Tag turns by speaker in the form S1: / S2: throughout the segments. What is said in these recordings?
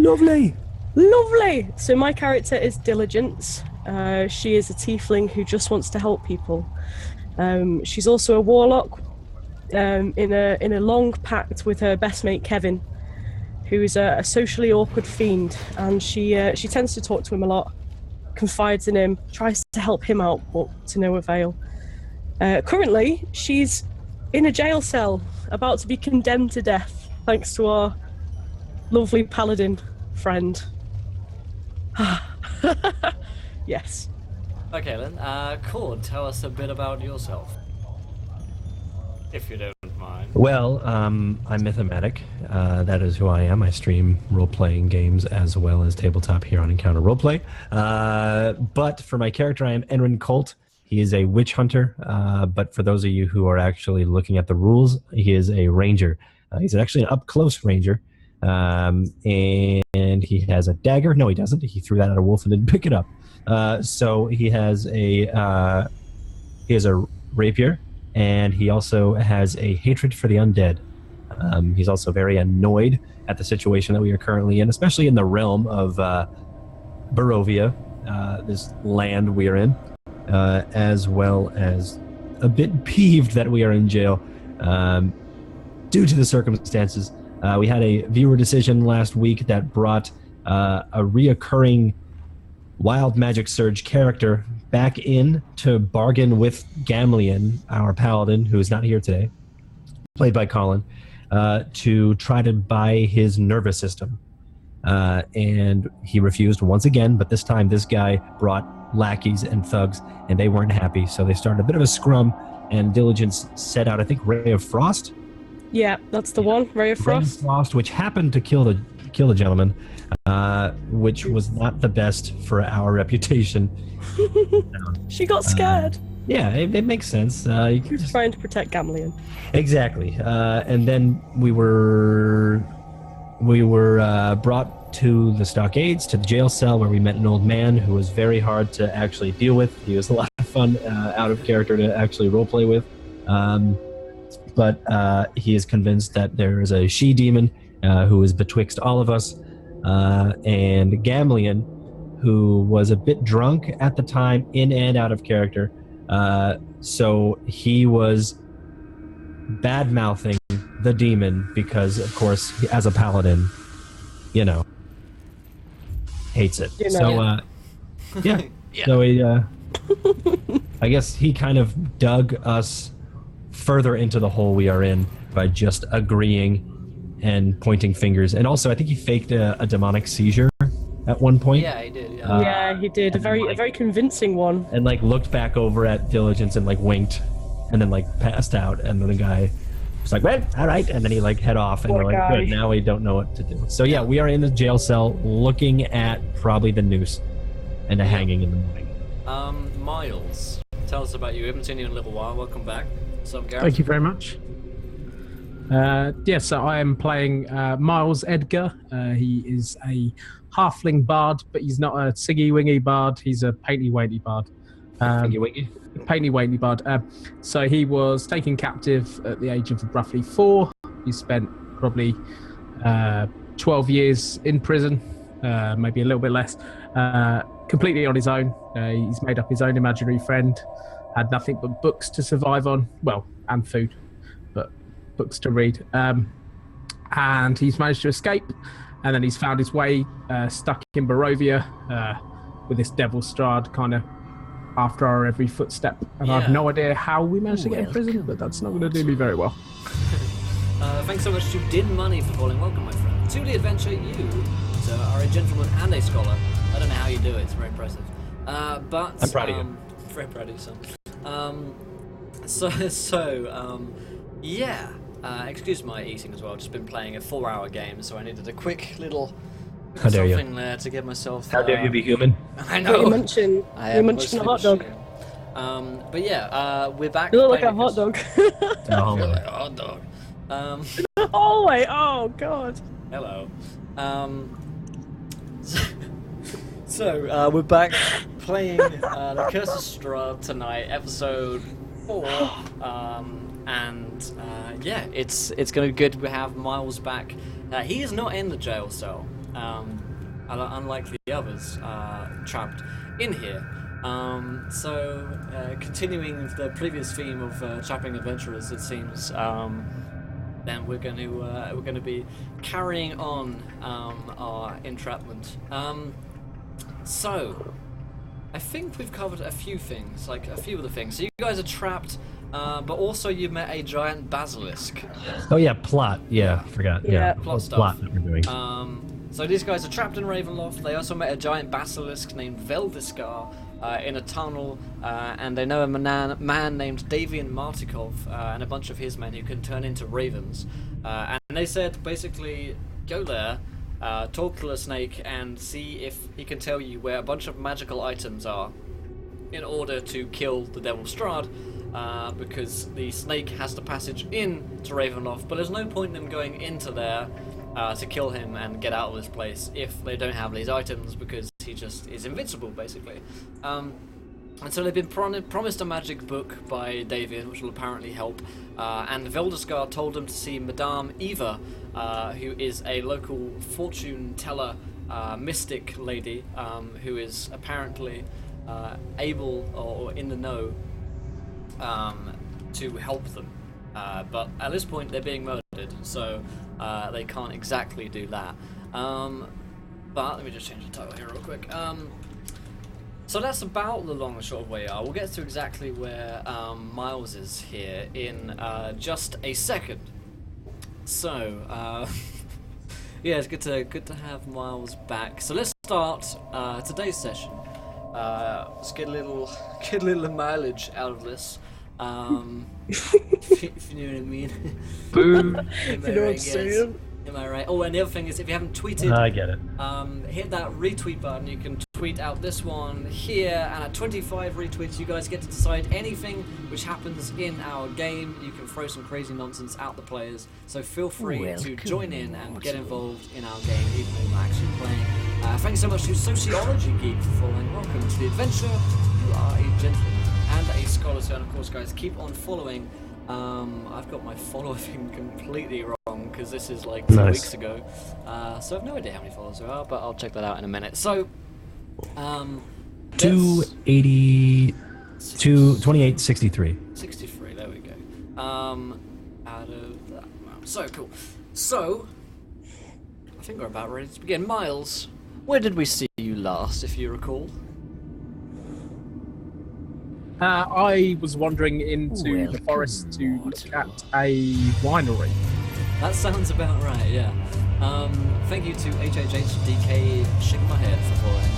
S1: Lovely.
S2: Lovely! So my character is Diligence. She is a tiefling who just wants to help people. She's also a warlock in a long pact with her best mate Kevin, who is a socially awkward fiend, and she tends to talk to him a lot, confides in him, tries to help him out, but to no avail. Currently, she's in a jail cell, about to be condemned to death, thanks to our lovely paladin friend. Yes.
S3: Okay then, Cord, tell us a bit about yourself. If you don't mind.
S1: Well, I'm Mythomatic. That is who I am. I stream role-playing games as well as tabletop here on Encounter Roleplay. But for my character, I am Enrin Colt. He is a witch hunter, but for those of you who are actually looking at the rules, he is a ranger. He's actually an up-close ranger. And he has a dagger. No, he doesn't. He threw that at a wolf and didn't pick it up. So he has a rapier, and he also has a hatred for the undead. He's also very annoyed at the situation that we are currently in, especially in the realm of Barovia, this land we are in, as well as a bit peeved that we are in jail due to the circumstances. We had a viewer decision last week that brought a reoccurring Wild Magic Surge character back in to bargain with Gamlian, our paladin, who is not here today, played by Colin, to try to buy his nervous system. And he refused once again, but this time this guy brought lackeys and thugs, and they weren't happy, so they started a bit of a scrum, and Diligence set out, I think, Ray of Frost?
S2: Yeah, that's the one, Ray of Frost.
S1: Ray of Frost, which happened to kill the gentleman, which was not the best for our reputation.
S2: She got scared.
S1: Yeah, it makes sense.
S2: He was trying to protect Gamlian.
S1: Exactly. And then we were brought to the stockades, to the jail cell, where we met an old man who was very hard to actually deal with. He was a lot of fun out of character to actually roleplay with. But he is convinced that there is a she-demon who is betwixt all of us, and Gamlian, who was a bit drunk at the time, in and out of character. So he was bad-mouthing the demon because, of course, as a paladin, hates it. So, yeah. So he, I guess he kind of dug us further into the hole we are in by just agreeing and pointing fingers. And also, I think he faked a demonic seizure at one point.
S3: Yeah, he did.
S2: Yeah, he did. A very convincing one.
S1: And looked back over at Diligence and winked, and then passed out. And then the guy was like, "Well, all right," and then he head off. And
S2: Poor
S1: we're
S2: guy.
S1: "Good, now we don't know what to do." So yeah, we are in the jail cell, looking at probably the noose and the hanging in the morning.
S3: Miles, tell us about you. We haven't seen you in a little while. Welcome back. What's up, Gareth?
S4: Thank you very much. So I am playing Miles Edgar. He is a halfling bard, but he's not a siggy-wingy bard. He's a painty-wainty bard. Painty-wainty bard. So he was taken captive at the age of roughly 4. He spent probably 12 years in prison, maybe a little bit less, completely on his own. He's made up his own imaginary friend, had nothing but books to survive on, well, and food, but books to read. And he's managed to escape, and then he's found his way stuck in Barovia with this devil Strahd kind of after our every footstep. And I have no idea how we managed to get in prison, but that's not going to do me very well.
S3: Thanks so much to Din Money for calling. Welcome, my friend. To the adventure, you are a gentleman and a scholar. I don't know how you do it. It's very impressive. But
S1: I'm proud of you.
S3: Very proud of you, son. Excuse my eating as well. I've just been playing a 4-hour game, so I needed a quick little something there to get myself.
S1: How dare you be human?
S3: I know.
S2: You're munching a hot dog.
S3: But yeah, we're back.
S2: You look like a hot dog.
S1: Oh,
S3: Like a hot dog.
S2: Oh wait! Oh god.
S3: Hello. So we're back playing The Curse of Strahd tonight, episode 4. It's going to be good. We have Miles back. He is not in the jail cell. unlike the others trapped in here. Continuing the previous theme of trapping adventurers, it seems. Then we're going to be carrying on our entrapment. So I think we've covered a few things, like a few of the things. So you guys are trapped, but also you met a giant basilisk.
S1: Oh yeah, plot. Yeah, forgot.
S2: Yeah.
S3: Plot stuff.
S1: Plot that we're doing.
S3: So these guys are trapped in Ravenloft. They also met a giant basilisk named Veldiskar in a tunnel, and they know a man named Davian Martikov and a bunch of his men who can turn into ravens. And they said, basically, go there, talk to the snake, and see if he can tell you where a bunch of magical items are in order to kill the Devil Strahd, because the snake has the passage in to Ravenloft, but there's no point in them going into there to kill him and get out of this place if they don't have these items, because he just is invincible, basically. And so they've been promised a magic book by Davian, which will apparently help. And Veldiskar told them to see Madame Eva, who is a local fortune teller, mystic lady, who is apparently able or in the know to help them. But at this point they're being murdered, so they can't exactly do that. But let me just change the title here real quick. So that's about the long and short of where you are. We'll get to exactly where Miles is here in just a second. So yeah, it's good to have Miles back. So let's start today's session. Let's get a little mileage out of this. If you know what I mean.
S4: Boom.
S3: Am I right? Oh, and the other thing is, if you haven't tweeted,
S1: I get it.
S3: Hit that retweet button. You can tweet out this one here, and at 25 retweets, you guys get to decide anything which happens in our game. You can throw some crazy nonsense at the players, so feel free to join in and get involved in our game, even though we're not actually playing. Thanks so much to Sociology Geek for following. Welcome to the adventure. You are a gentleman and a scholar, so, and of course, guys, keep on following. I've got my follow thing completely wrong because this is like 2 weeks ago, so I've no idea how many followers there are, but I'll check that out in a minute. So
S1: 280, 2863.
S3: 63. There we go. Out of that. So cool. So I think we're about ready to begin. Miles, where did we see you last, if you recall?
S4: I was wandering into the forest to look at a winery.
S3: That sounds about right, yeah. Thank you to HHHDK Shaking My Head for following.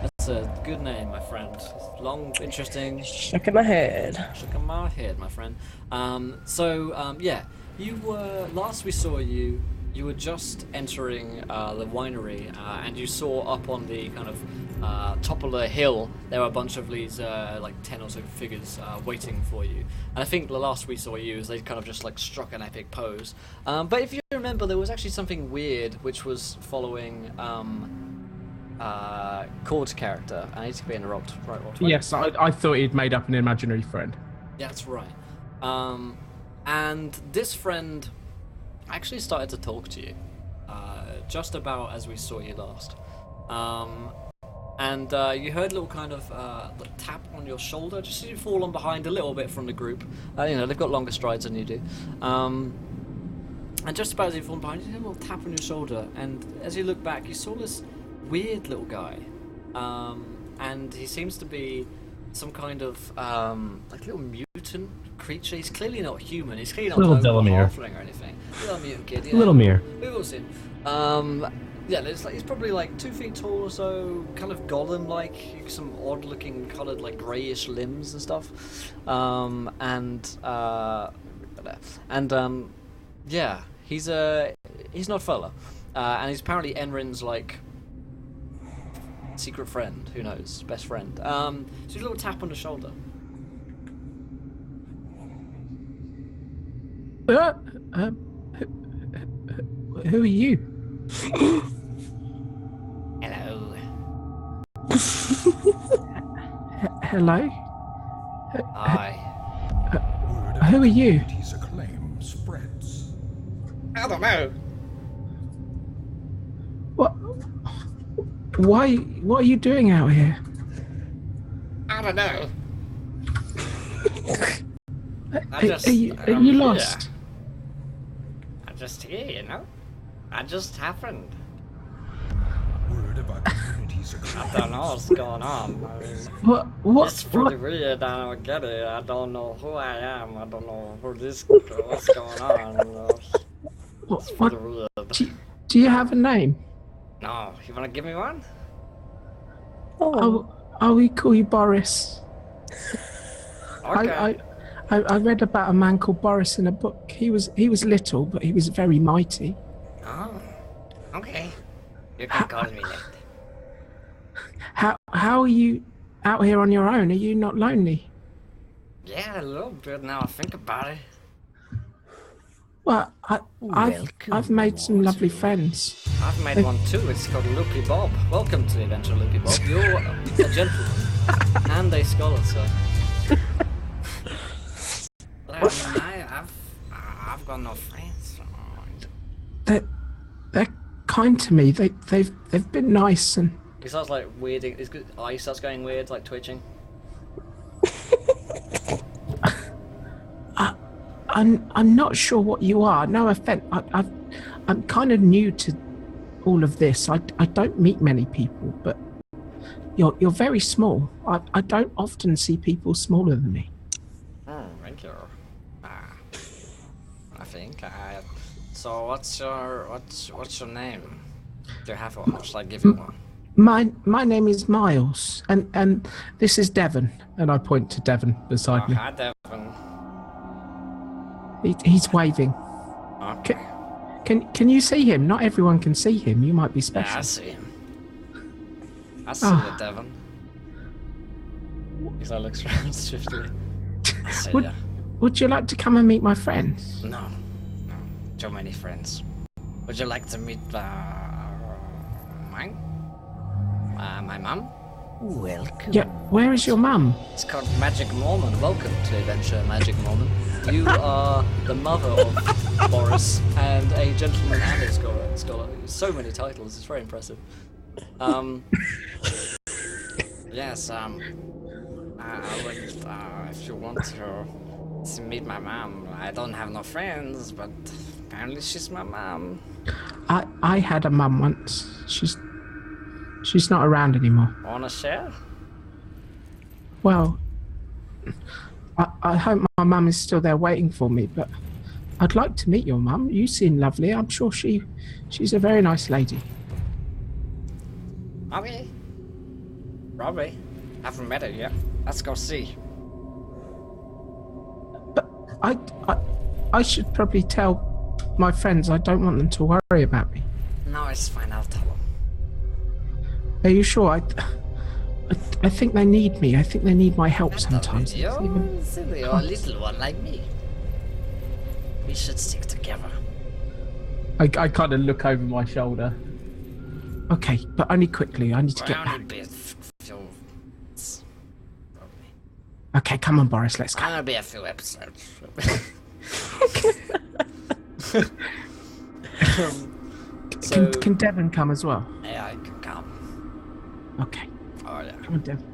S3: That's a good name, my friend. Long, interesting.
S2: Shaking my head.
S3: Shaking my head, my friend. Yeah, you were, last we saw you, you were just entering the winery, and you saw up on the kind of top of the hill, there were a bunch of these like 10 or so figures waiting for you. And I think the last we saw you is they kind of just like struck an epic pose. But if you remember, there was actually something weird which was following Cord's character. I need to be interrupted. Right.
S4: Yes, I thought he'd made up an imaginary friend.
S3: Yeah, that's right. And this friend actually started to talk to you just about as we saw you last. And you heard a little kind of tap on your shoulder, just as you fall on behind a little bit from the group. You know, they've got longer strides than you do. And just about as you fall behind, you hear a little tap on your shoulder, and as you look back, you saw this weird little guy. And he seems to be some kind of like little mutant creature. He's clearly not human. He's clearly not
S1: little
S3: a
S1: Delamere
S3: halfling or anything. Little mutant kid. You know?
S1: Little Mere.
S3: We've all seen. Yeah, he's probably like 2 feet tall or so, kind of golem-like, some odd-looking coloured, like greyish limbs and stuff. Yeah, he's not fella, and he's apparently Enrin's like secret friend. Who knows? Best friend. So a little tap on the shoulder.
S4: Who are you?
S3: Hello.
S4: Hello?
S3: Hi.
S4: Who are you?
S5: His acclaim spreads.
S3: I don't know.
S4: Why? What are you doing out here?
S3: I don't know.
S4: Are you lost?
S3: I'm just here, you know? I just happened.
S5: Word about communities
S3: I don't know what's going on. I mean,
S4: What?
S3: it's pretty weird. I don't get it. I don't know who I am. I don't know what's going on. You know? It's pretty weird.
S4: Do you have a name?
S3: No, you wanna give me one?
S2: Oh,
S4: We call you Boris.
S3: Okay.
S4: I read about a man called Boris in a book. He was little, but he was very mighty.
S3: Oh, okay. You can call me that.
S4: How are you out here on your own? Are you not lonely?
S3: Yeah, a little bit now I think about it.
S4: Well, I've made some lovely friends.
S3: I've made one too. It's called Loopy Bob. Welcome to the adventure, Loopy Bob. You're a gentleman and a scholar, sir. I've got no friends.
S4: They're kind to me. They've been nice and.
S3: He starts like weirding. His eye starts going weird, like twitching.
S4: I'm not sure what you are. No offense. I'm kind of new to all of this. I don't meet many people, but you're very small. I don't often see people smaller than me.
S3: Oh, thank you. I think So what's your name? Do you have one? Or shall I give you one?
S4: My name is Miles, and this is Devon, and I point to Devon beside me.
S3: Hi, Devon.
S4: He's waving.
S3: Okay.
S4: Can you see him? Not everyone can see him. You might be special.
S3: Yeah, I see him. I see you, Devon. Because I look around swiftly. I see you.
S4: Would you like to come and meet my friends?
S3: No. Too many friends. Would you like to meet mine? My mum?
S5: Welcome.
S4: Yeah. Where is your mum?
S3: It's called Magic Mormon. Welcome to Adventure Magic Mormon. You are the mother of Boris and a gentleman and a scholar. So many titles. It's very impressive. Yes. I would, if you want to meet my mom. I don't have no friends, but apparently she's my mom.
S4: I had a mum once. She's not around anymore.
S3: Wanna share?
S4: Well, I hope my mum is still there waiting for me, but I'd like to meet your mum. You seem lovely. I'm sure she's a very nice lady.
S3: Okay. Probably. Haven't met her yet. Let's go see.
S4: But I should probably tell my friends. I don't want them to worry about me.
S3: No, it's fine. I'll tell them.
S4: Are you sure? I think they need me. I think they need my help sometimes.
S3: You're a little one like me. We should stick together.
S4: I kind of look over my shoulder. Okay, but only quickly. I need to get back. Okay, come on, Boris. Let's go.
S3: Gonna be a few episodes.
S4: Can Devon come as well?
S3: Yeah, I can come.
S4: Okay.
S3: Oh yeah.
S4: Come on, Devon.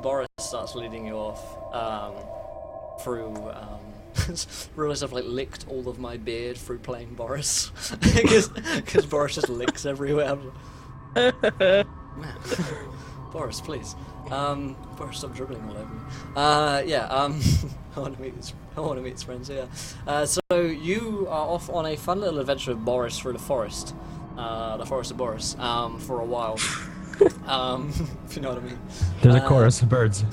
S3: Boris starts leading you off through. Realised I've like licked all of my beard through playing Boris, because Boris just licks everywhere. Man. Boris, please. Boris, stop dribbling all over me. I want to meet his friends. Yeah. So you are off on a fun little adventure with Boris through the forest of Boris, for a while. If you know what I mean.
S1: There's a chorus of birds.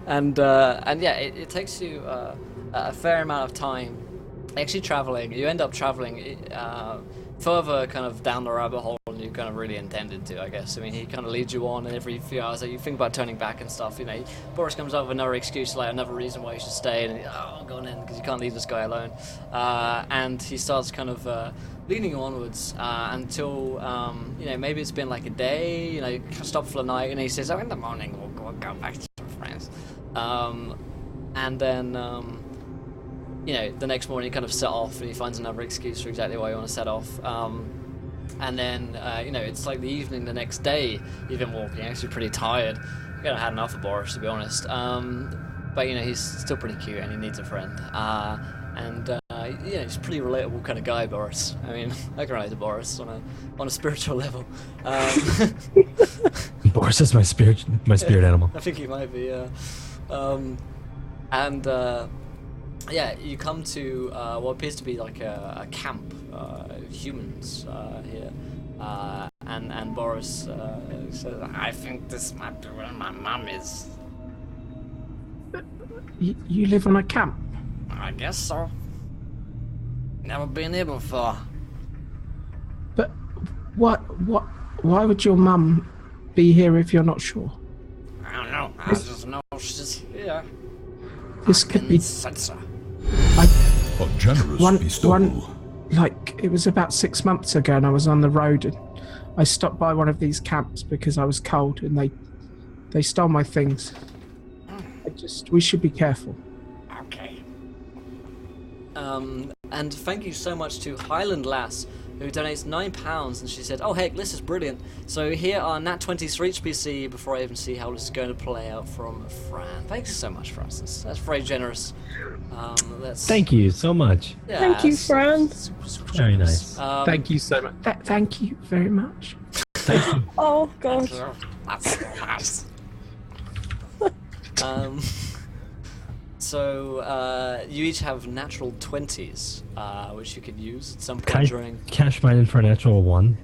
S3: And yeah, it takes you a fair amount of time. Actually, traveling. You end up traveling further kind of down the rabbit hole than you kind of really intended to, I guess. I mean, he kind of leads you on, and every few hours you think about turning back and stuff. You know, Boris comes up with another excuse, like another reason why you should stay, and I'm going in because you can't leave this guy alone. And he starts kind of leading you onwards until maybe it's been like a day. You know, you stop for the night, and he says, "Oh, in the morning we'll go back to some friends." And then the next morning you kind of set off and he finds another excuse for exactly why you want to set off. And then, it's like the evening the next day, you've been walking, actually pretty tired. You've kind of had enough of Boris, to be honest. But, he's still pretty cute and he needs a friend. He's a pretty relatable kind of guy, Boris. I mean, I can relate to Boris on a spiritual level.
S1: Boris is my spirit animal.
S3: I think he might be, yeah. You come to what appears to be like a camp, humans here, and Boris says, "I think this might be where my mum is."
S4: You live on a camp?
S3: I guess so. Never been here before.
S4: But why would your mum be here if you're not sure?
S3: I don't know. I just know she's here.
S4: This could be...
S3: Censor.
S5: A generous bestowal.
S4: It was about 6 months ago and I was on the road and I stopped by one of these camps because I was cold and they stole my things. We should be careful.
S3: Okay. And thank you so much to Highland Lass, who donates £9, and she said, "Oh heck, this is brilliant. So here are Nat 20s for each PC before I even see how this is going to play out from Fran." Thanks so much, Francis. That's very generous.
S1: Thank you so much.
S3: Yeah,
S2: Thank you, Fran.
S3: Super
S1: Very
S3: generous.
S1: nice.
S4: Thank you so much. Thank you very much.
S1: Thank you.
S2: Oh god.
S3: That's nice. So you each have natural 20s, which you can use at some point during.
S1: Cash mine in for a natural 1.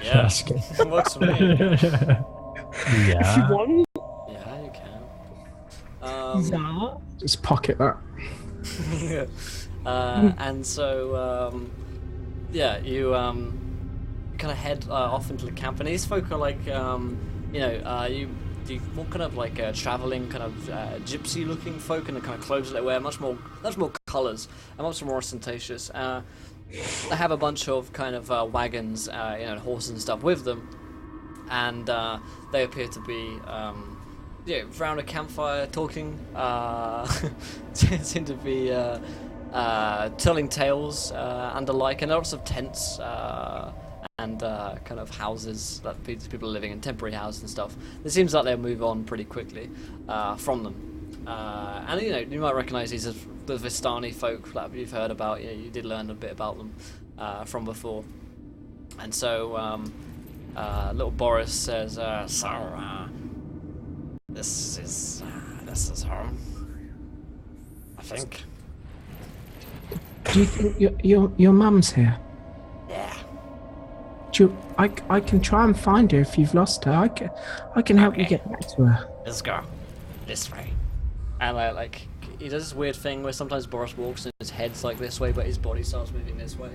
S3: Yeah, it works for me.
S1: Yeah.
S2: If you want.
S3: Yeah, you can.
S2: Yeah.
S4: Just pocket that.
S3: And so, you kind of head off into the camp, and these folk are like, what kind of like traveling kind of gypsy-looking folk, and the kind of clothes that they wear, much more colours and much more ostentatious. They have a bunch of kind of wagons, horses and stuff with them, and they appear to be around a campfire talking. Seem to be telling tales and the like, and lots of tents. And kind of houses that people are living in, temporary houses and stuff. It seems like they'll move on pretty quickly from them. And you might recognise these as the Vistani folk that you've heard about. You did learn a bit about them from before. And so little Boris says, this is home, I think.
S4: Do you think your mum's here?
S3: Yeah.
S4: I can try and find her if you've lost her. I can help you get back to her.
S3: Let's go this way. And he does this weird thing where sometimes Boris walks and his head's like this way, but his body starts moving this way.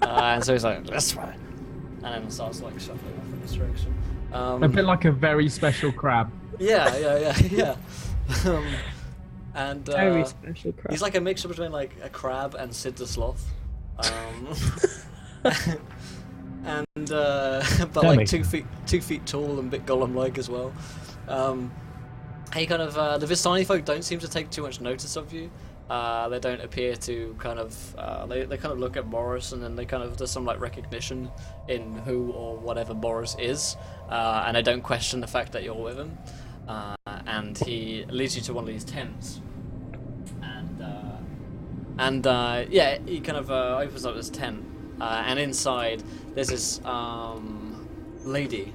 S3: And so he's like, this way. And then starts like shuffling off in this direction.
S4: A bit like a very special crab.
S3: Yeah. And
S2: Very special crab.
S3: he's like a mixture between like a crab and Sid the Sloth. And but like 2 feet tall and a bit golem-like as well. He kind of the Vistani folk don't seem to take too much notice of you. They don't appear to kind of they kind of look at Boris, and then they kind of, there's some like recognition in who or whatever Boris is, and they don't question the fact that you're with him. And he leads you to one of these tents, and he kind of opens up this tent, and inside there's this lady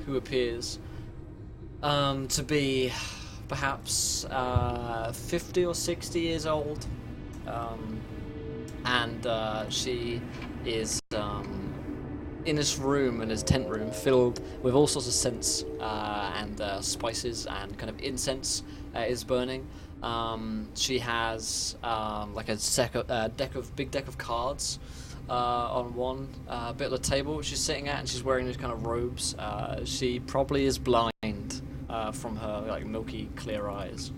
S3: who appears to be perhaps 50 or 60 years old, and she is in this room, in this tent room, filled with all sorts of scents and spices, and kind of incense is burning. She has like a big deck of cards on one bit of the table which she's sitting at, and she's wearing these kind of robes. She probably is blind from her like milky clear eyes.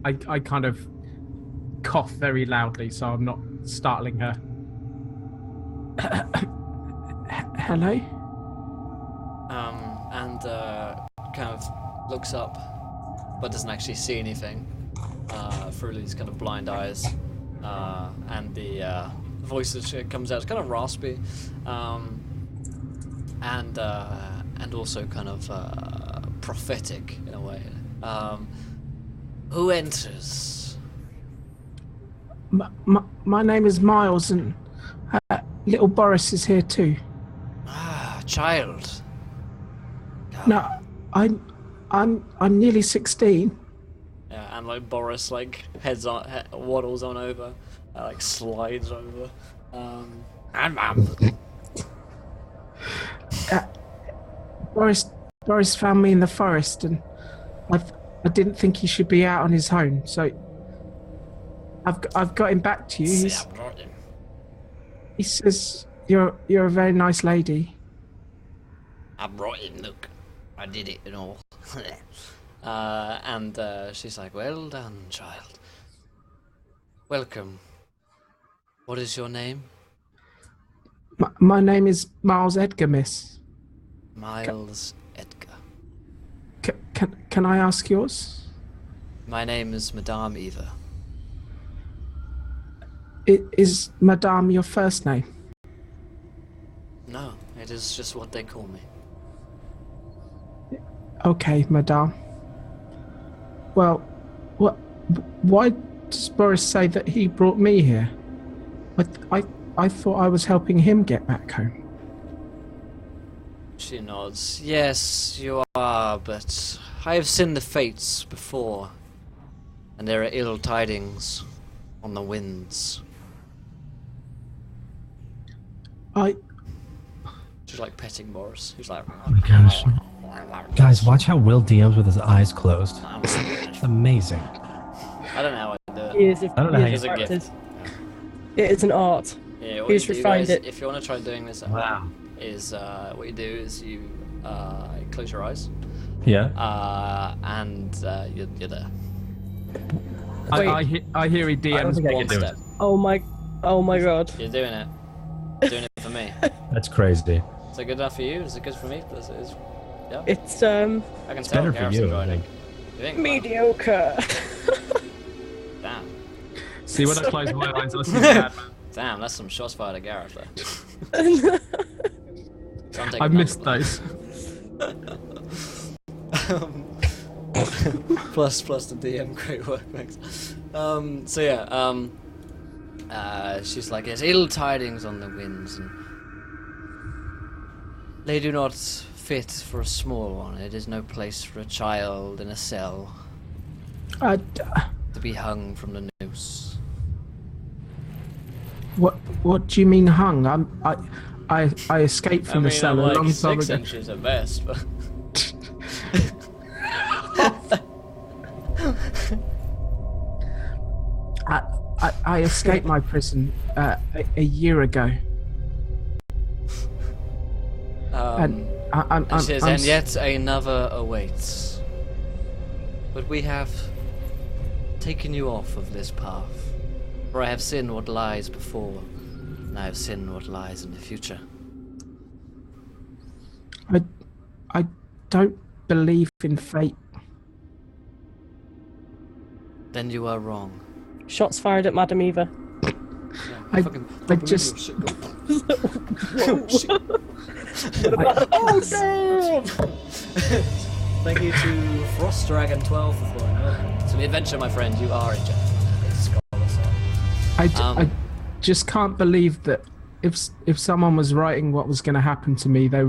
S4: I kind of cough very loudly so I'm not startling her. Hello?
S3: And kind of looks up. but doesn't actually see anything through these kind of blind eyes. And the voice that comes out is kind of raspy, and also kind of prophetic in a way. Who enters?
S6: My name is Miles, and little Boris is here too.
S3: Ah, child.
S6: No, I'm nearly 16.
S3: Yeah, and like Boris like waddles on over, like slides over.
S6: Boris found me in the forest, and I didn't think he should be out on his own, so I've got him back to you. He says you're a very nice lady.
S3: I brought him. Look, I did it and all. And she's like, "Well done, child. Welcome. What is your name?"
S6: My name is Miles Edgar, miss.
S3: Miles Edgar.
S6: Can I ask yours?
S3: My name is Madame Eva.
S6: Is Madame your first name?
S3: No, it is just what they call me.
S6: Okay, Madame. Well, why does Boris say that he brought me here? I thought I was helping him get back home.
S3: She nods. Yes, you are, but I have seen the fates before, and there are ill tidings on the winds. She's like petting Boris. He's like,
S1: Oh my gosh. Guys, watch how Will DMs with his eyes closed. It's amazing.
S3: I don't know how I do it.
S2: He is a,
S1: I don't know how
S2: he
S1: you
S2: is
S3: do it.
S2: practiced. It is an art.
S3: Yeah, what
S2: He's
S3: you do,
S2: refined
S3: guys,
S2: it.
S3: if you want to try doing this at home, is what you do is you close your eyes,
S1: Yeah.
S3: and you're there.
S4: I hear he
S1: I don't
S4: DMs
S1: think I
S4: one
S1: can do
S4: step.
S1: it.
S2: Oh my god.
S3: You're doing it. You're doing it for me.
S1: That's crazy.
S3: Is it good enough for you? Is it good for me? Yeah.
S2: It's
S3: I can tell.
S1: Better for
S3: Gareth's
S1: you, I
S3: enjoying it.
S1: think.
S3: You think?
S2: mediocre.
S3: Damn.
S4: See, when I close my eyes, I see the bad man.
S3: Damn, that's some shots fired at Gareth there. So I'm taking
S4: I missed
S3: another
S4: those.
S3: plus the DM, great work, thanks. So yeah, she's like, "There's ill tidings on the winds, and they do not fit for a small one. It is no place for a child in a cell to be hung from the noose."
S6: What do you mean hung? I escaped from the cell
S3: I'm
S6: a long
S3: like
S6: time
S3: 6
S6: ago.
S3: inches at best, but
S6: I escaped my prison a year ago. And
S3: and she says, "And yet another awaits. But we have taken you off of this path, for I have seen what lies before, and I have seen what lies in the future."
S6: I don't believe in fate.
S3: Then you are wrong.
S2: Shots fired at Madame Eva.
S6: I just
S3: Thank you to Frost Dragon 12 for following. Welcome to the adventure, my friend. You are a gentleman.
S6: I just can't believe that if someone was writing what was going to happen to me, they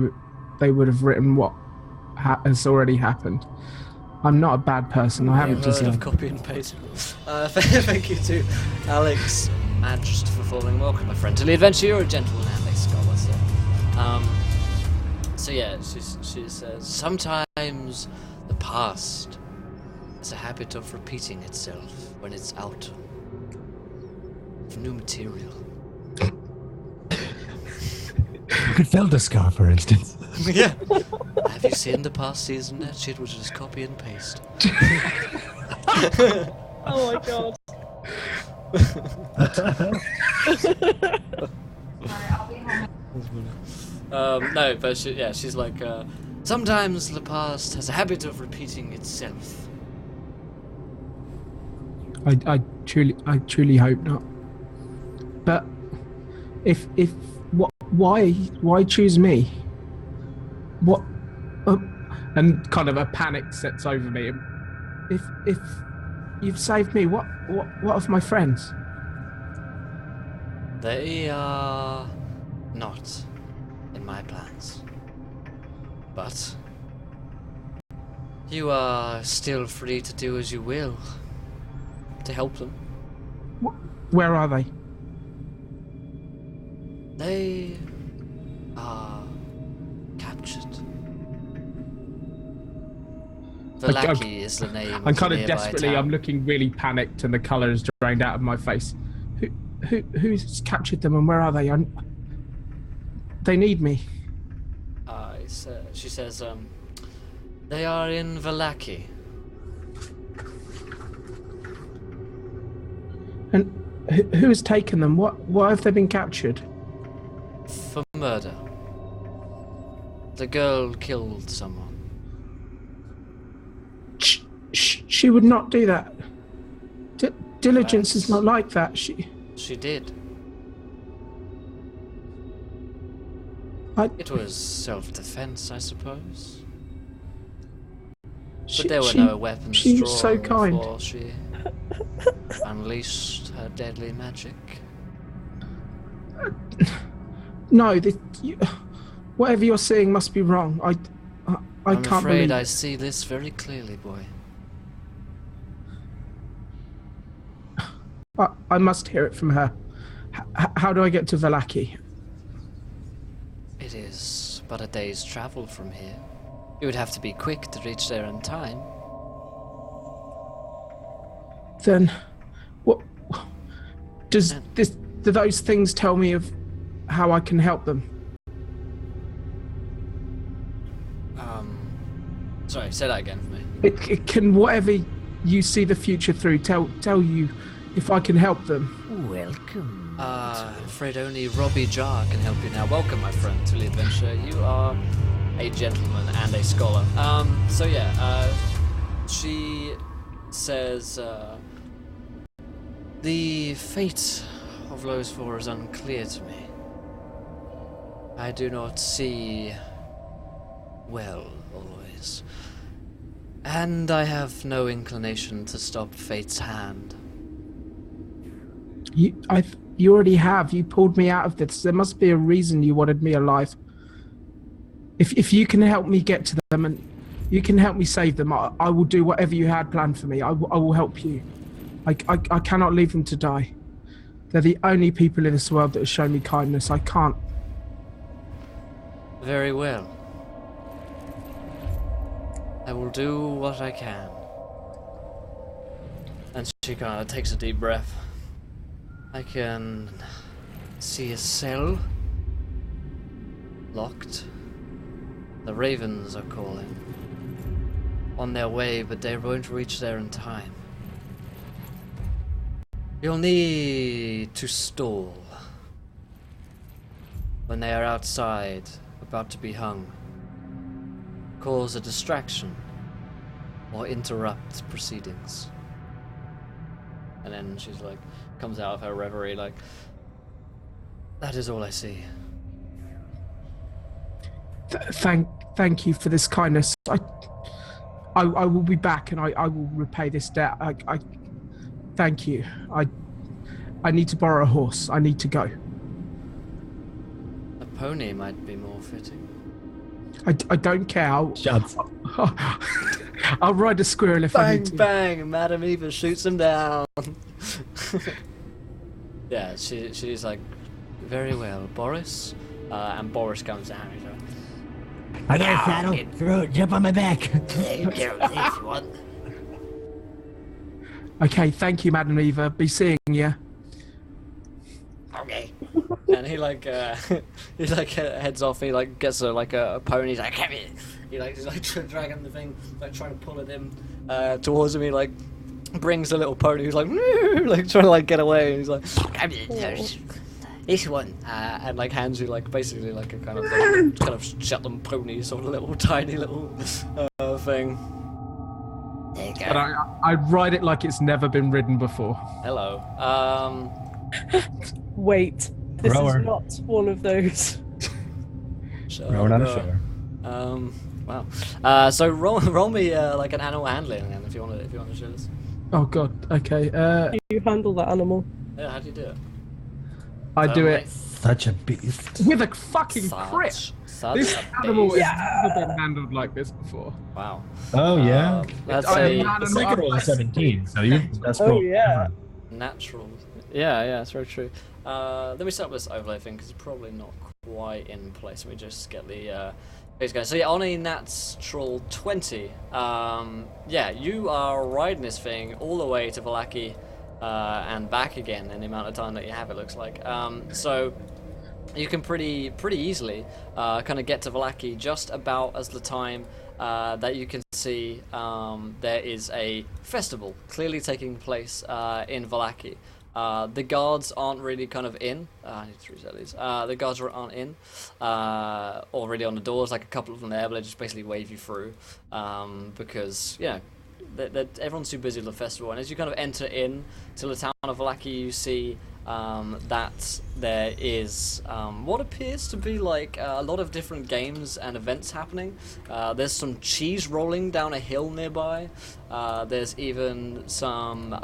S6: would have written what has already happened. I'm not a bad person. I haven't
S3: Heard of
S6: deserved.
S3: copy and paste. Thank you to Alex Madgest for following. Welcome, my friend, to the adventure. You're a gentleman and a scholar. So yeah, she says, sometimes the past has a habit of repeating itself when it's out of new material.
S1: Feldaskar, for instance.
S3: Yeah. Have you seen the past season? That shit was just copy and paste.
S2: Oh my god.
S3: No, but she's like, sometimes the past has a habit of repeating itself
S6: I truly hope not. But if why choose me? What?
S4: And kind of a panic sets over me.
S6: If you've saved me, what of my friends?
S3: They are not in my plans. But you are still free to do as you will to help them.
S6: Where are they?
S3: They are captured. Vallaki is the name.
S4: I'm kind of desperately. I'm looking really panicked, and the colour is drained out of my face.
S6: Who's captured them, and where are they? They need me.
S3: She says, they are in Vallaki.
S6: And who has taken them? Why have they been captured?
S3: For murder. The girl killed someone.
S6: She would not do that. Diligence is not like that.
S3: She did. It was self-defense, I suppose. But there were no weapons
S6: she was so kind.
S3: before she unleashed her deadly magic.
S6: No, whatever you're saying must be wrong. I
S3: I'm
S6: can't
S3: afraid
S6: believe.
S3: I see this very clearly, boy.
S6: I must hear it from her. How do I get to Vallaki?
S3: It is but a day's travel from here. You would have to be quick to reach there in time.
S6: Then, what do those things tell me of how I can help them?
S3: Sorry, say that again for me.
S6: It can whatever you see the future through tell you if I can help them.
S7: Welcome.
S3: I'm afraid only Robbie Jar can help you now. Welcome, my friend, to the adventure. You are a gentleman and a scholar. So yeah, she says, the fate of those four is unclear to me. I do not see well always. And I have no inclination to stop fate's hand.
S6: You already have. You pulled me out of this. There must be a reason you wanted me alive. If you can help me get to them and you can help me save them, I will do whatever you had planned for me. I will help you. I cannot leave them to die. They're the only people in this world that have shown me kindness. I can't.
S3: Very well. I will do what I can. And she kind of takes a deep breath. I can see a cell. Locked. The ravens are calling. On their way, but they won't reach there in time. You'll need to stall. When they are outside, about to be hung. Cause a distraction. Or interrupt proceedings. And then she's like, comes out of her reverie like, that is all I see.
S6: Thank you for this kindness. I will be back and I will repay this debt. I thank you. I need to borrow a horse. I need to go.
S3: A pony might be more fitting.
S6: I don't care.
S1: Shots.
S6: I'll ride a squirrel if I need to.
S3: Bang! Madam Eva shoots him down. Yeah, she's like, very well, Boris. And Boris comes down. He's like,
S7: I got a saddle. Jump on my back.
S6: Okay, thank you, Madam Eva. Be seeing you.
S3: Okay. And he heads off. He like gets a pony. He's like, come here. He's like dragging the thing, like trying to pull it in towards him. He like brings the little pony. Who's like trying to like get away. And he's like, come here. This one, and like hands you like basically like a kind of Shetland pony, sort of little tiny little thing. There you go.
S4: But I ride it like it's never been ridden before.
S3: Hello.
S2: Wait, this
S1: Rower.
S2: is not one of those.
S1: Rowing on a shore.
S3: Wow. So roll me like an animal handling, then, if you want to show this.
S4: Oh god. Okay.
S2: You handle that animal.
S3: Yeah, how do you do it?
S4: I do it
S1: Such a beast.
S4: with a fucking crit. This animal has never been handled like this before.
S3: Wow.
S1: Oh yeah.
S3: That's
S4: I
S3: a
S4: am not
S1: The second roll is 17, so you that's
S2: Oh
S1: roll
S2: yeah.
S1: ever.
S3: natural. Yeah, that's very true. Let me set up this overlay thing because it's probably not quite in place. Let me just get the base going. So yeah, on a natural 20, yeah, you are riding this thing all the way to Vallaki and back again in the amount of time that you have. It looks like. So you can pretty easily kind of get to Vallaki just about as the time that you can see there is a festival clearly taking place in Vallaki. The guards aren't really kind of in. I need to reset these. The guards aren't in already on the doors. Like a couple of them there, but they just basically wave you through because everyone's too busy with the festival. And as you kind of enter in to the town of Vallaki, you see that there is what appears to be like a lot of different games and events happening. There's some cheese rolling down a hill nearby. There's even some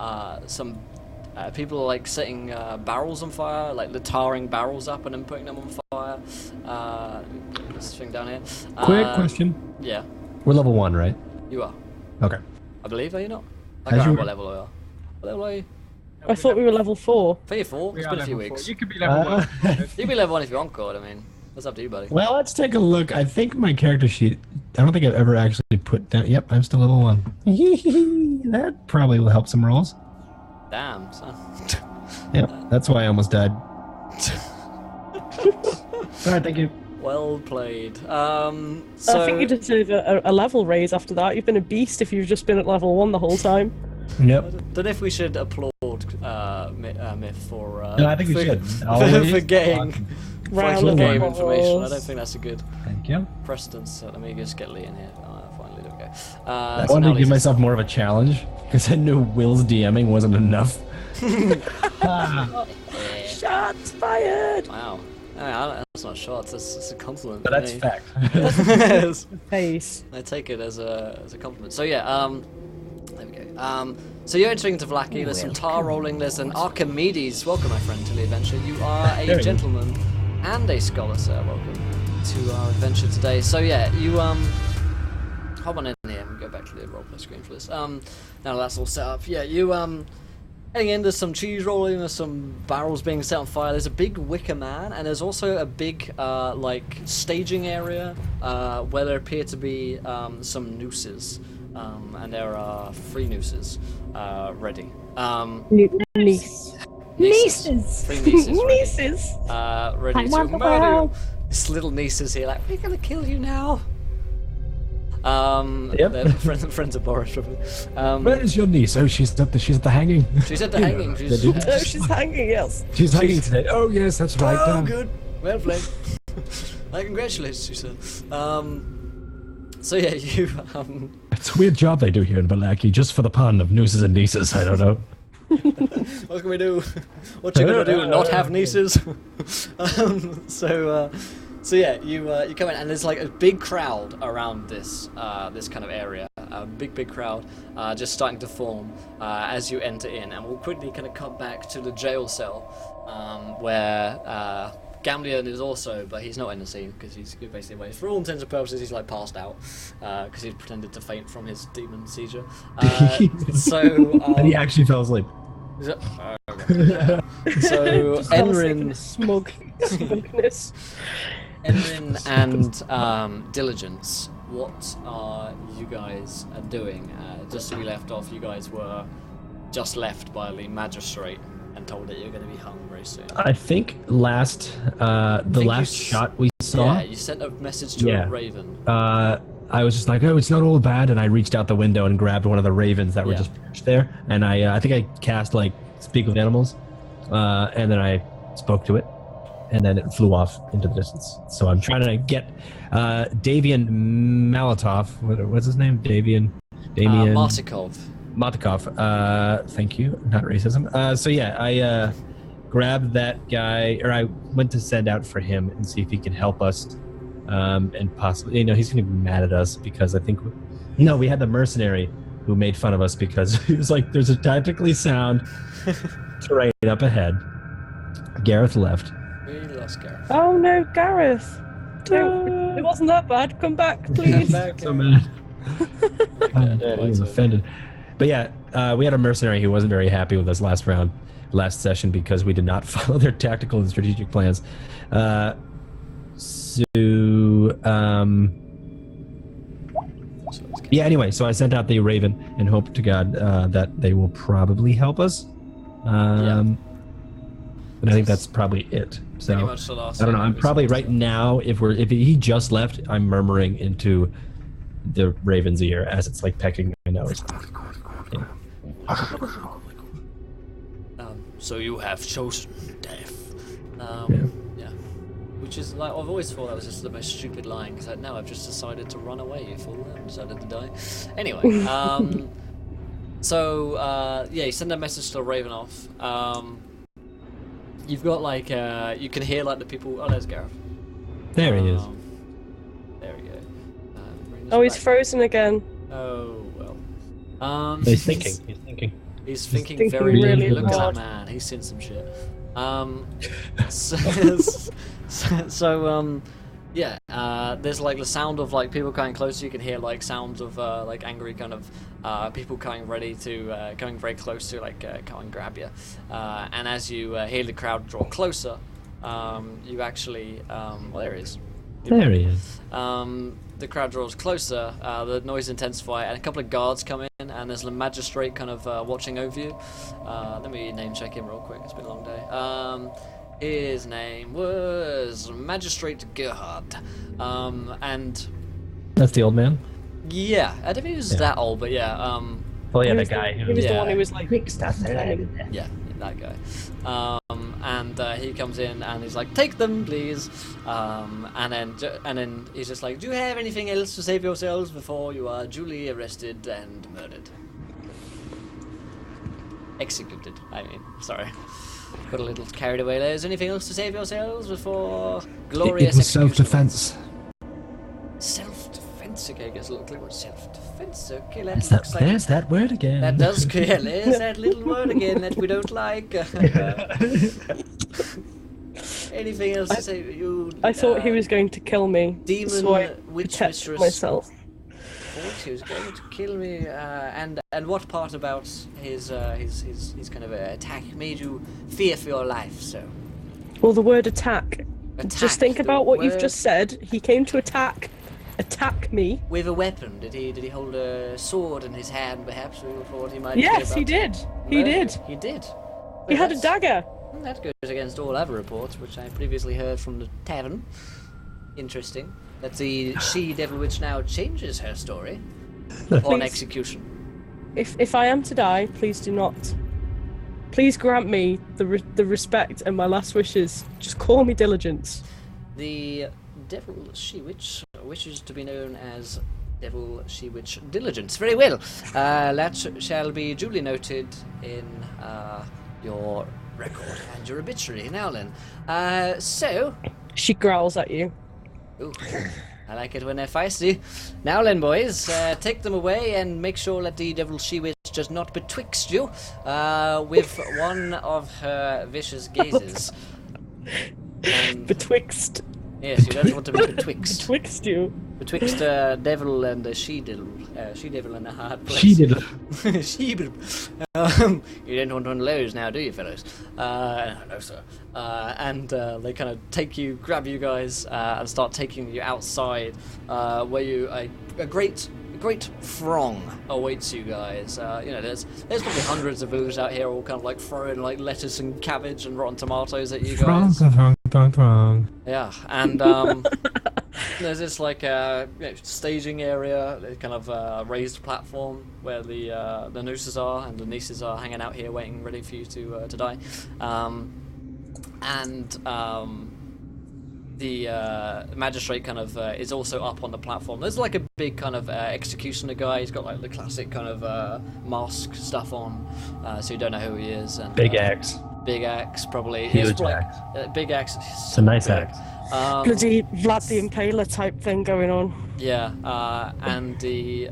S3: people are like setting barrels on fire, like tarring barrels up and then putting them on fire. This thing down here.
S1: Quick question.
S3: Yeah,
S1: We're level 1, right?
S3: you are.
S1: Okay.
S3: I believe, are you not? I
S1: As
S3: can't
S1: you
S3: remember
S1: were.
S3: what level you are. What level are you?
S2: I thought we were level 4.
S3: I think you're 4. It's been a few weeks.
S4: You could be level 1.
S3: You can be level 1 if you want, Cord. I mean, that's up to you, buddy.
S1: Well, let's take a look. I think my character sheet, I don't think I've ever actually put down. Yep, I'm still level 1. That probably will help some rolls.
S3: Damn, son.
S1: Yep, that's why I almost died. Alright, thank you.
S3: Well played. So
S2: I think you deserve a level raise after that. You've been a beast if you've just been at level 1 the whole time.
S1: Yep.
S3: don't know if we should applaud Myth for
S1: No, I think we should.
S3: for getting
S2: Round of
S3: game
S2: applause.
S3: information. I don't think that's a good
S1: Thank you.
S3: precedence. So let me just get Lee in here. Finally, there we go.
S1: I
S3: So
S1: wanted
S3: now
S1: to give
S3: Lee's-
S1: myself more of a challenge because I knew Will's DMing wasn't enough.
S2: Shots fired!
S3: Wow. That's not shots. That's a compliment.
S1: But
S3: to
S1: that's
S3: me.
S1: fact.
S3: Yes.
S2: Face.
S3: I take it as a compliment. So yeah, there we go. So you're entering into Vallaki. There's some tar rolling. There's an Archimedes. Welcome, my friend, to the adventure. You are
S1: There
S3: a
S1: we go.
S3: gentleman and a scholar, sir. Welcome to our adventure today. So yeah, you hop on in here and go back to the roleplay screen for this. Now that's all set up. Yeah, you heading in. There's some cheese rolling. There's some barrels being set on fire. There's a big wicker man, and there's also a big like staging area where there appear to be some nooses. And there are 3 nooses ready.
S2: Niece.
S3: Nieces. 3 nieces ready.
S2: Nieces.
S3: Ready
S7: I
S3: to
S7: want the
S3: murder you.
S7: world.
S3: This little niece is here like, we're gonna kill you now.
S1: Yep.
S3: They're friends of Boris, probably.
S1: Where is your niece? Oh, she's at the hanging.
S3: She's at the hanging. She's,
S2: Oh, she's hanging, yes.
S1: She's hanging today. Oh yes, that's right.
S3: oh, good. Well played. I congratulate you, sir. So yeah, you
S1: It's a weird job they do here in Vallaki, just for the pun of nooses and nieces. I don't know.
S3: what can we do? What you gonna do? Not have nieces? So yeah, you come in and there's like a big crowd around this this kind of area. A big crowd just starting to form as you enter in, and we'll quickly kind of cut back to the jail cell where Gamlian is also, but he's not in the scene because he's basically away. For all intents and purposes, he's like passed out because he's pretended to faint from his demon seizure.
S1: And he actually fell asleep.
S3: So Enrin,
S2: Smugness.
S3: Enrin and Diligence, what are you guys doing? Just so we left off, you guys were just left by the magistrate and told that you're going to be hung very soon.
S1: I think the last shot we saw.
S3: Yeah, you sent a message to a raven.
S1: I was just like, oh, it's not all bad, and I reached out the window and grabbed one of the ravens that were just perched there, and I think I cast like speak with animals, and then I spoke to it, and then it flew off into the distance. So I'm trying to get Davian Malatov. What's his name? Davian Damien
S3: Martikov.
S1: Matikov. Thank you. Not racism. So yeah, I grabbed that guy, or I went to send out for him and see if he can help us. And possibly, he's going to be mad at us because I think, we had the mercenary who made fun of us because he was like, there's a tactically sound terrain up ahead. Gareth left.
S3: We lost Gareth.
S2: Oh no, Gareth! It wasn't that bad. Come back, please.
S1: So mad. He was offended. But yeah, we had a mercenary who wasn't very happy with us last session because we did not follow their tactical and strategic plans. Anyway, so I sent out the Raven and hope to God that they will probably help us. And I think that's probably it. So
S3: Pretty much the last
S1: I don't know.
S3: thing
S1: I'm
S3: we
S1: probably
S3: said.
S1: right now. If he just left, I'm murmuring into the Raven's ear as it's like pecking my nose.
S3: So you have chosen death. Yeah. Which is like, I've always thought that was just the most stupid line, because now I've just decided to run away, you fool. I've decided to die. Anyway, you send a message to Ravenoff. You've got like, you can hear like the people. Oh, there's Gareth.
S1: There he is.
S3: There we go.
S2: Oh, he's frozen again.
S3: Oh, well.
S1: He's thinking.
S3: He's thinking
S2: thinking
S3: very
S2: really
S3: deeply. Look at that
S2: hard.
S3: man. He's seen some shit. There's like the sound of like people coming closer. You can hear like sounds of like angry kind of people coming ready to coming very close to like come and grab you. And as you hear the crowd draw closer, you actually there he is.
S1: There he is.
S3: The crowd draws closer, the noise intensifies, and a couple of guards come in, and there's a magistrate kind of watching over you. Let me name check him real quick, it's been a long day. His name was Magistrate Gerhard. And...
S1: That's the old man?
S3: Yeah, I don't think he was that old, but yeah.
S1: Well, yeah,
S2: He
S1: the
S2: was
S1: guy
S2: He
S1: who...
S2: was the
S3: Yeah.
S2: one who was like,
S3: Yeah, that guy. And he comes in and he's like, "Take them, please." And then he's just like, "Do you have anything else to save yourselves before you are duly arrested and murdered?" Executed. I mean, sorry, got a little carried away there. Is there anything else to save yourselves before glorious
S5: It was
S3: execution?
S5: self-defense.
S3: Self-defense. Okay, gets a little clear. Self-defense. Okay,
S1: There's
S3: looks like
S1: there's that word again.
S3: that does clear. There's that little word again that we don't like. Anything else to say? You?
S2: I thought he was going to kill me.
S3: Demon
S2: so I
S3: witch
S2: protected
S3: mistress.
S2: myself.
S3: Thought he was going to kill me. And what part about his kind of attack made you fear for your life? So
S2: Well, the word attack.
S3: attack.
S2: Just think
S3: the
S2: about what you've
S3: word
S2: just said. He came to attack me.
S3: with a weapon. Did he hold a sword in his hand? Perhaps we thought he might.
S2: Yes,
S3: be
S2: he
S3: about
S2: did. He did.
S3: He did.
S2: He had a dagger.
S3: That goes against all other reports, which I previously heard from the tavern. Interesting. That the she-devil witch now changes her story upon
S2: Please.
S3: execution.
S2: If I am to die, please do not. Please grant me the respect and my last wishes. Just call me Diligence.
S3: The devil she-witch wishes to be known as Devil she-witch Diligence. Very well. That shall be duly noted in your record and your obituary. Now then, so...
S2: She growls at you.
S3: Ooh, I like it when they're feisty. Now then, boys, take them away and make sure that the devil she-witch does not betwixt you with one of her vicious gazes. And,
S2: Betwixt.
S3: yes, you don't want to be betwixt.
S2: Betwixt you.
S3: Betwixt devil and she-devil. She-devil in a hard place.
S1: She did it.
S3: She-devil. You don't want one of those now, do you, fellows? No, sir. And they kind of grab you guys, and start taking you outside, where a great throng awaits you guys. There's probably hundreds of villagers out here, all kind of like throwing like lettuce and cabbage and rotten tomatoes at you guys.
S1: Wrong.
S3: Yeah, and there's this like staging area, kind of raised platform where the nooses are and the nieces are hanging out here, waiting, ready for you to die. the magistrate kind of is also up on the platform. There's like a big kind of executioner guy. He's got like the classic kind of mask stuff on, so you don't know who he is. And,
S1: Big axe.
S3: Big axe, probably.
S1: Huge
S3: It's like,
S1: axe.
S3: Big axe.
S1: It's a nice axe.
S2: Bloody Vlad the Impaler type thing going on.
S3: Yeah, and the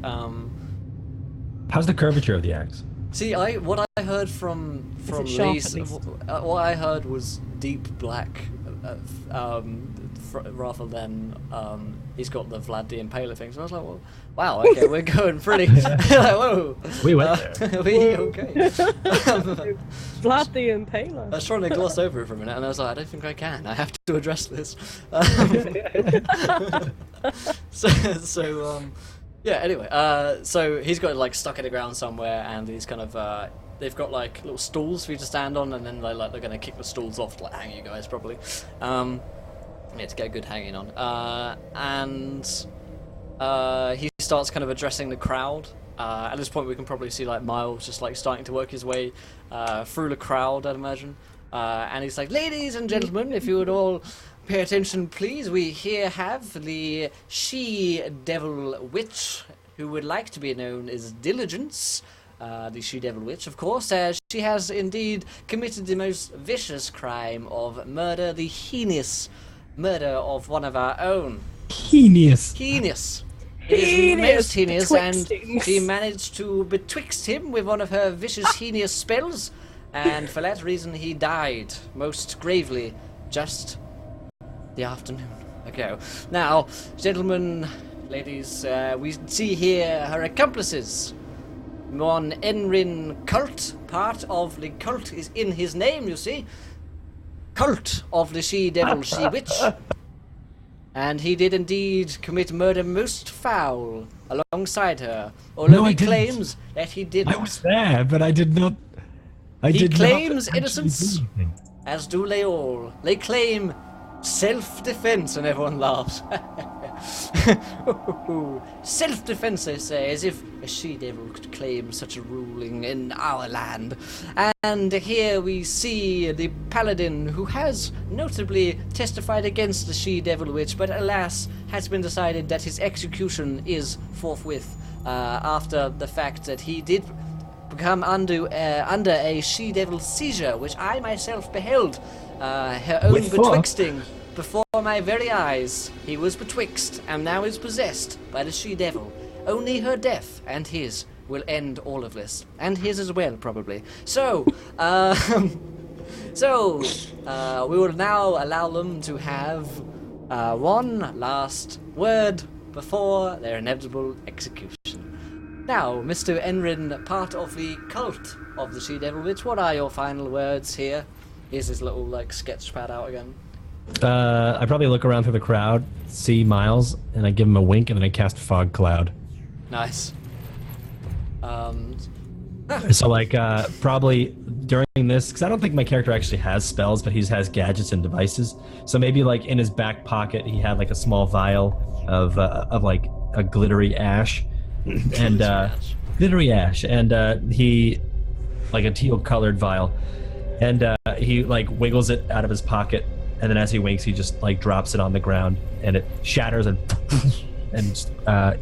S1: How's the curvature of the axe?
S3: see, what I heard from
S2: it sharp,
S3: Lise,
S2: at least?
S3: what I heard was deep black, rather than he's got the Vlad the Impaler thing. So I was like, well, wow, okay, we're going pretty. Like, whoa,
S1: We went there.
S3: we okay?
S2: Vlad the Impaler.
S3: I was trying to gloss over it for a minute, and I was like, I don't think I can. I have to address this. Yeah. Anyway, so he's got like stuck in the ground somewhere, and he's kind of they've got like little stools for you to stand on, and then they're gonna kick the stools off to like hang you guys probably. Yeah, to get a good hanging on. And he starts kind of addressing the crowd. At this point, we can probably see like Miles just like starting to work his way through the crowd, I'd imagine. And he's like, "Ladies and gentlemen, if you would all pay attention, please. We here have the she-devil witch, who would like to be known as Diligence. The she-devil witch, of course, as she has indeed committed the most vicious crime of murder, the heinous murder of one of our own.
S1: Heinous.
S3: Heinous. It is most heinous, and
S2: Betwixtings.
S3: she managed to betwixt him with one of her vicious heinous spells, and for that reason he died most gravely just the afternoon ago. Now, gentlemen, ladies, we see here her accomplices. Mon Enrin cult, part of the cult is in his name, you see. Cult of the she-devil, she-witch. And he did indeed commit murder most foul alongside her, although
S1: No, I
S3: he
S1: didn't.
S3: claims that he didn't.
S1: I was there, but I did not.
S3: He claims
S1: actually
S3: innocence.
S1: do anything.
S3: As do they all. They claim self-defense, and everyone laughs. Self-defense, they say, as if a she-devil could claim such a ruling in our land. And here we see the paladin, who has notably testified against the she-devil witch, but alas, has been decided that his execution is forthwith, after the fact that he did become under a she-devil seizure, which I myself beheld, her own
S1: With what?
S3: betwixting before my very eyes. He was betwixt, and now is possessed by the she-devil. Only her death and his will end all of this, and his as well, probably. So, we will now allow them to have one last word before their inevitable execution. Now, Mr. Enrin, part of the cult of the she-devil witch, what are your final words here? Here's his little like sketch pad out again.
S1: I probably look around through the crowd, see Miles, and I give him a wink, and then I cast Fog Cloud.
S3: Nice.
S1: So, like, probably during this, because I don't think my character actually has spells, but he has gadgets and devices. So maybe, like, in his back pocket, he had, like, a small vial of like, a glittery ash. And, glittery ash. And he, like, a teal-colored vial. And he, like, wiggles it out of his pocket. And then as he winks, he just, like, drops it on the ground. And it shatters and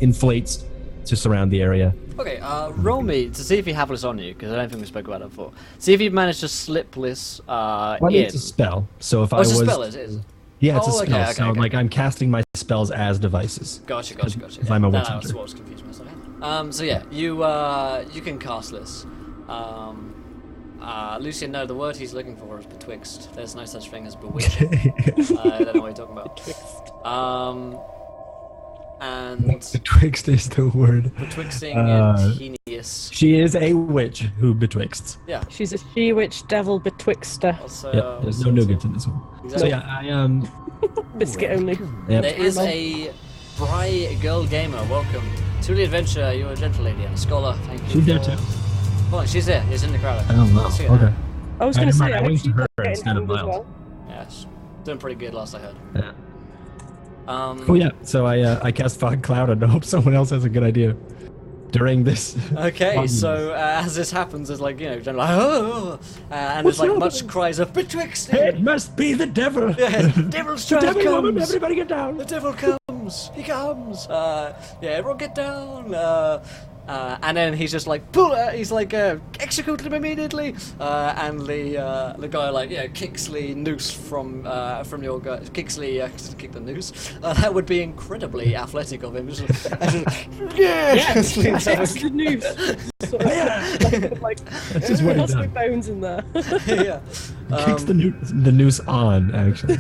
S1: inflates to surround the area.
S3: Okay, roll me to see if you have this on you, because I don't think we spoke about it before. See if you managed to slip this
S1: Well,
S3: in.
S1: it's a spell. So if I
S3: It's
S1: was...
S3: a spell, it is.
S1: Yeah, it's
S3: Oh,
S1: a
S3: okay,
S1: spell.
S3: okay,
S1: so,
S3: okay.
S1: like, I'm casting my spells as devices.
S3: Gotcha.
S1: If I'm a witch
S3: That's
S1: hunter.
S3: what I was confused myself. So yeah, you can cast this. Lucian, no, the word he's looking for is betwixt. There's no such thing as bewitched. I don't know what you're talking about. And
S1: Betwixt is the word.
S3: betwixting and heinous.
S1: She is a witch who betwixts.
S3: Yeah.
S2: She's a she-witch devil betwixter.
S3: Also,
S1: Yep, there's no nougats in this one. So yeah,
S2: Biscuit only.
S1: Yep.
S3: There is a Bry girl gamer. Welcome to the adventure. You're a gentle lady and a scholar. Thank you.
S1: She's there
S3: for-
S1: too.
S3: Oh, she's there. She's in the crowd.
S1: Oh wow.
S3: See her
S1: Okay.
S3: now.
S2: I was going to
S1: Never
S2: say,
S1: mind, I
S2: I hope
S1: winked
S2: she's
S1: to her
S2: getting
S1: instead of
S2: hanged as
S1: Miles.
S2: well.
S3: Yeah, she's doing pretty good last I heard.
S1: Yeah.
S3: Um,
S1: Oh yeah. So I cast Fog Cloud and I hope someone else has a good idea. during this.
S3: Okay, so as this happens, there's like, like, oh, and there's like much cries of betwixt him.
S1: It must be the devil.
S3: Yeah, Devil Strahd
S1: Devil
S3: comes.
S1: woman, everybody get down.
S3: The devil comes. He comes. Everyone get down. And then he's just like, he's like, execute him immediately. And the guy like, kicks the noose from your guy. Kicks the kick the noose. That would be incredibly athletic of him.
S2: Yes, the noose. Like,
S1: That's just what he
S2: has no
S1: does.
S2: bones in there.
S3: Yeah.
S1: Kicks the noose on, actually.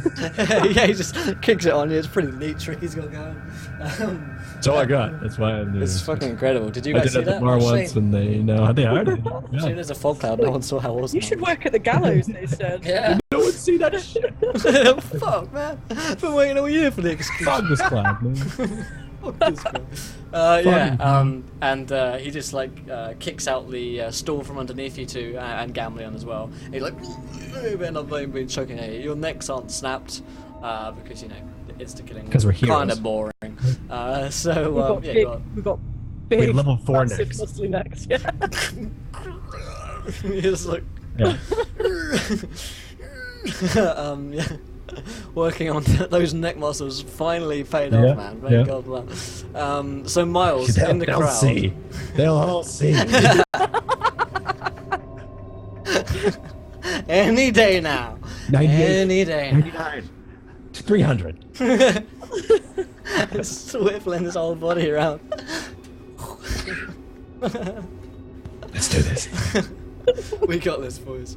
S3: Yeah, he just kicks it on you. It's pretty neat trick he's got going.
S1: That's all I got. That's why I knew.
S3: It's fucking incredible. Did you
S1: I
S3: guys
S1: did
S3: see
S1: at the
S3: that?
S1: bar
S3: Oh,
S1: once
S3: Shane.
S1: when they already.
S3: Shane, there's a fog cloud. No one saw how awesome.
S2: You should work at the gallows, they said.
S3: Yeah.
S1: No one see that shit.
S3: Fuck, man. Been waiting all year for the excuse.
S1: Fuck this cloud, man.
S3: Fuck this guy. And he just like kicks out the stool from underneath you two, and Gamleon as well. He's like, you end up being choking at you. Your necks aren't snapped because insta killing
S1: 'Cause we're
S3: kind
S1: heroes.
S3: of boring.
S2: We've got
S3: Go
S2: big,
S3: on.
S2: we've got
S1: We
S2: big,
S1: have level 4
S2: massive,
S1: necks.
S2: muscly necks. Yeah.
S3: He's just like,
S1: Yeah.
S3: yeah. Working on those neck muscles finally paid
S1: Yeah,
S3: off, man. Thank
S1: yeah.
S3: God for that. So Miles in the
S1: They'll
S3: crowd.
S1: see. They'll all see.
S3: Any day now.
S1: 98.
S3: Any day.
S1: 99. 300.
S3: Swiftling his whole body around.
S1: Let's do this.
S3: We got this, boys.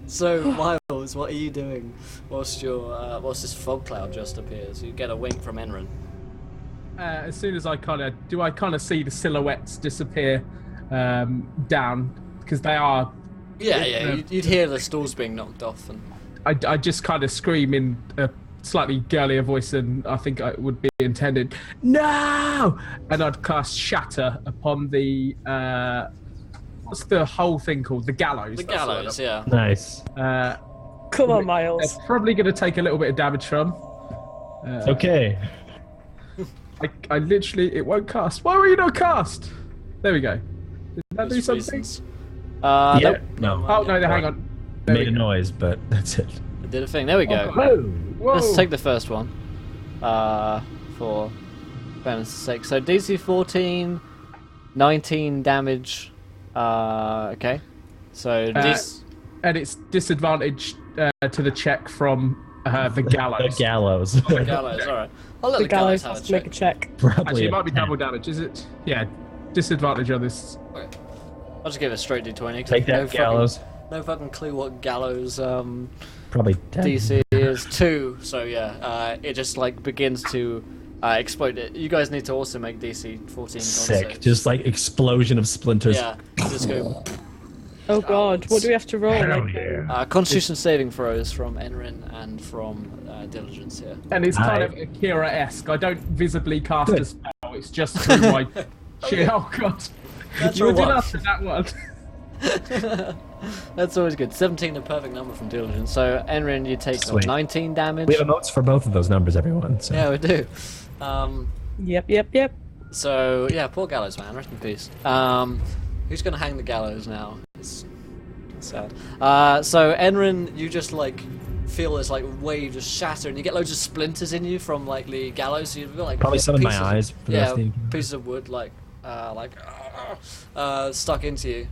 S3: So Miles, what are you doing whilst this fog cloud just appears? You get a wink from Enron.
S4: As soon as I kind of see the silhouettes disappear down, because they are.
S3: Yeah. You'd hear the stools being knocked off, and
S4: I just kind of scream in a slightly girlier voice than I think it would be intended. No! And I'd cast Shatter upon the what's the whole thing called? The gallows.
S3: the
S4: that's the word.
S3: gallows. Yeah.
S1: Nice.
S2: Come on,
S4: They're
S2: Miles.
S4: probably going to take a little bit of damage from.
S1: Okay.
S4: I literally, it won't cast. Why were you not cast? There we go. Did that do
S3: There's
S4: something?
S3: reasons.
S1: Yeah.
S3: Nope.
S1: No.
S4: Oh no, hang on. There we
S1: Made a
S4: go.
S1: noise, but that's it.
S3: It did a thing. There we go.
S4: Whoa. Whoa.
S3: Let's take the first one. For fairness sake. So DC 14, 19 damage. Okay. So this.
S4: And it's disadvantage to the check from the gallows.
S1: The gallows.
S3: The gallows. All right. I'll let
S2: The
S3: the gallows
S2: gallows
S3: have
S2: has
S3: a
S2: to make a
S3: check.
S2: check.
S1: Probably
S4: Actually, it might be
S1: 10.
S4: double damage, is it? Yeah, disadvantage on this.
S3: Okay. I'll just give it a straight D20. 'cause
S1: Take that,
S3: no
S1: gallows.
S3: No fucking clue what gallows
S1: Probably 10.
S3: DC is 2. So yeah, it just like begins to explode. You guys need to also make DC 14.
S1: Sick. Just like explosion of splinters.
S3: Yeah. Just go.
S2: Oh god, what do we have to roll?
S1: Hell
S2: Like,
S1: yeah.
S3: Constitution saving throws from Enrin and from Diligence here.
S4: And it's kind
S1: Aye.
S4: of Akira-esque. I don't visibly cast
S1: Good.
S4: a spell, it's just through my shit. Oh god.
S3: That's
S4: You were
S3: all
S4: doing
S3: one.
S4: after that one.
S3: That's always good. 17, a perfect number from Diligence. So Enrin, you take
S1: Sweet.
S3: 19 damage.
S1: We have emotes for both of those numbers, everyone. So.
S3: Yeah, we do.
S2: Yep.
S3: So yeah, poor Gallows man, rest in peace. Who's gonna hang the gallows now? It's sad. So Enrin, you just like feel this like wave just shatter, and you get loads of splinters in you from like the gallows. So you've got like
S1: Probably some in my
S3: pieces-
S1: eyes for the rest of the
S3: pieces of wood stuck into you.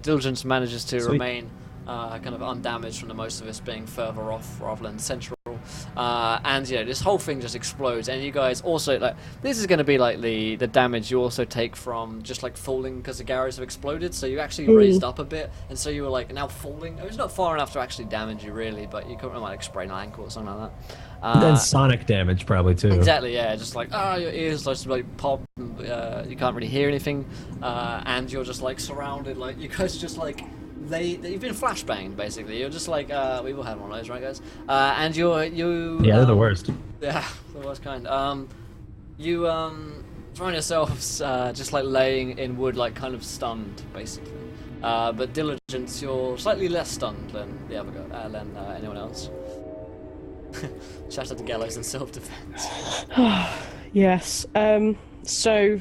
S3: Diligence manages to
S1: Sweet.
S3: remain kind of undamaged from the most of us being further off rather than central. And this whole thing just explodes, and you guys also like this is going to be like the damage you also take from just like falling because the garrows have exploded. So you actually raised up a bit, and so you were like now falling. It was not far enough to actually damage you really, but you couldn't like sprain an ankle or something like that.
S1: And then sonic damage, probably, too.
S3: Exactly, yeah. Just like, your ears just like pop, and, you can't really hear anything, and you're just like surrounded, like you guys just like you've been flashbanged basically. You're just like we all had one of those, right, guys? And you.
S1: Yeah, they're the worst.
S3: Yeah, the worst kind. You find yourselves just like laying in wood, like kind of stunned, basically. But Diligence, you're slightly less stunned than the other guy, than anyone else. Shout out to Gallows in self-defense.
S2: Yes. So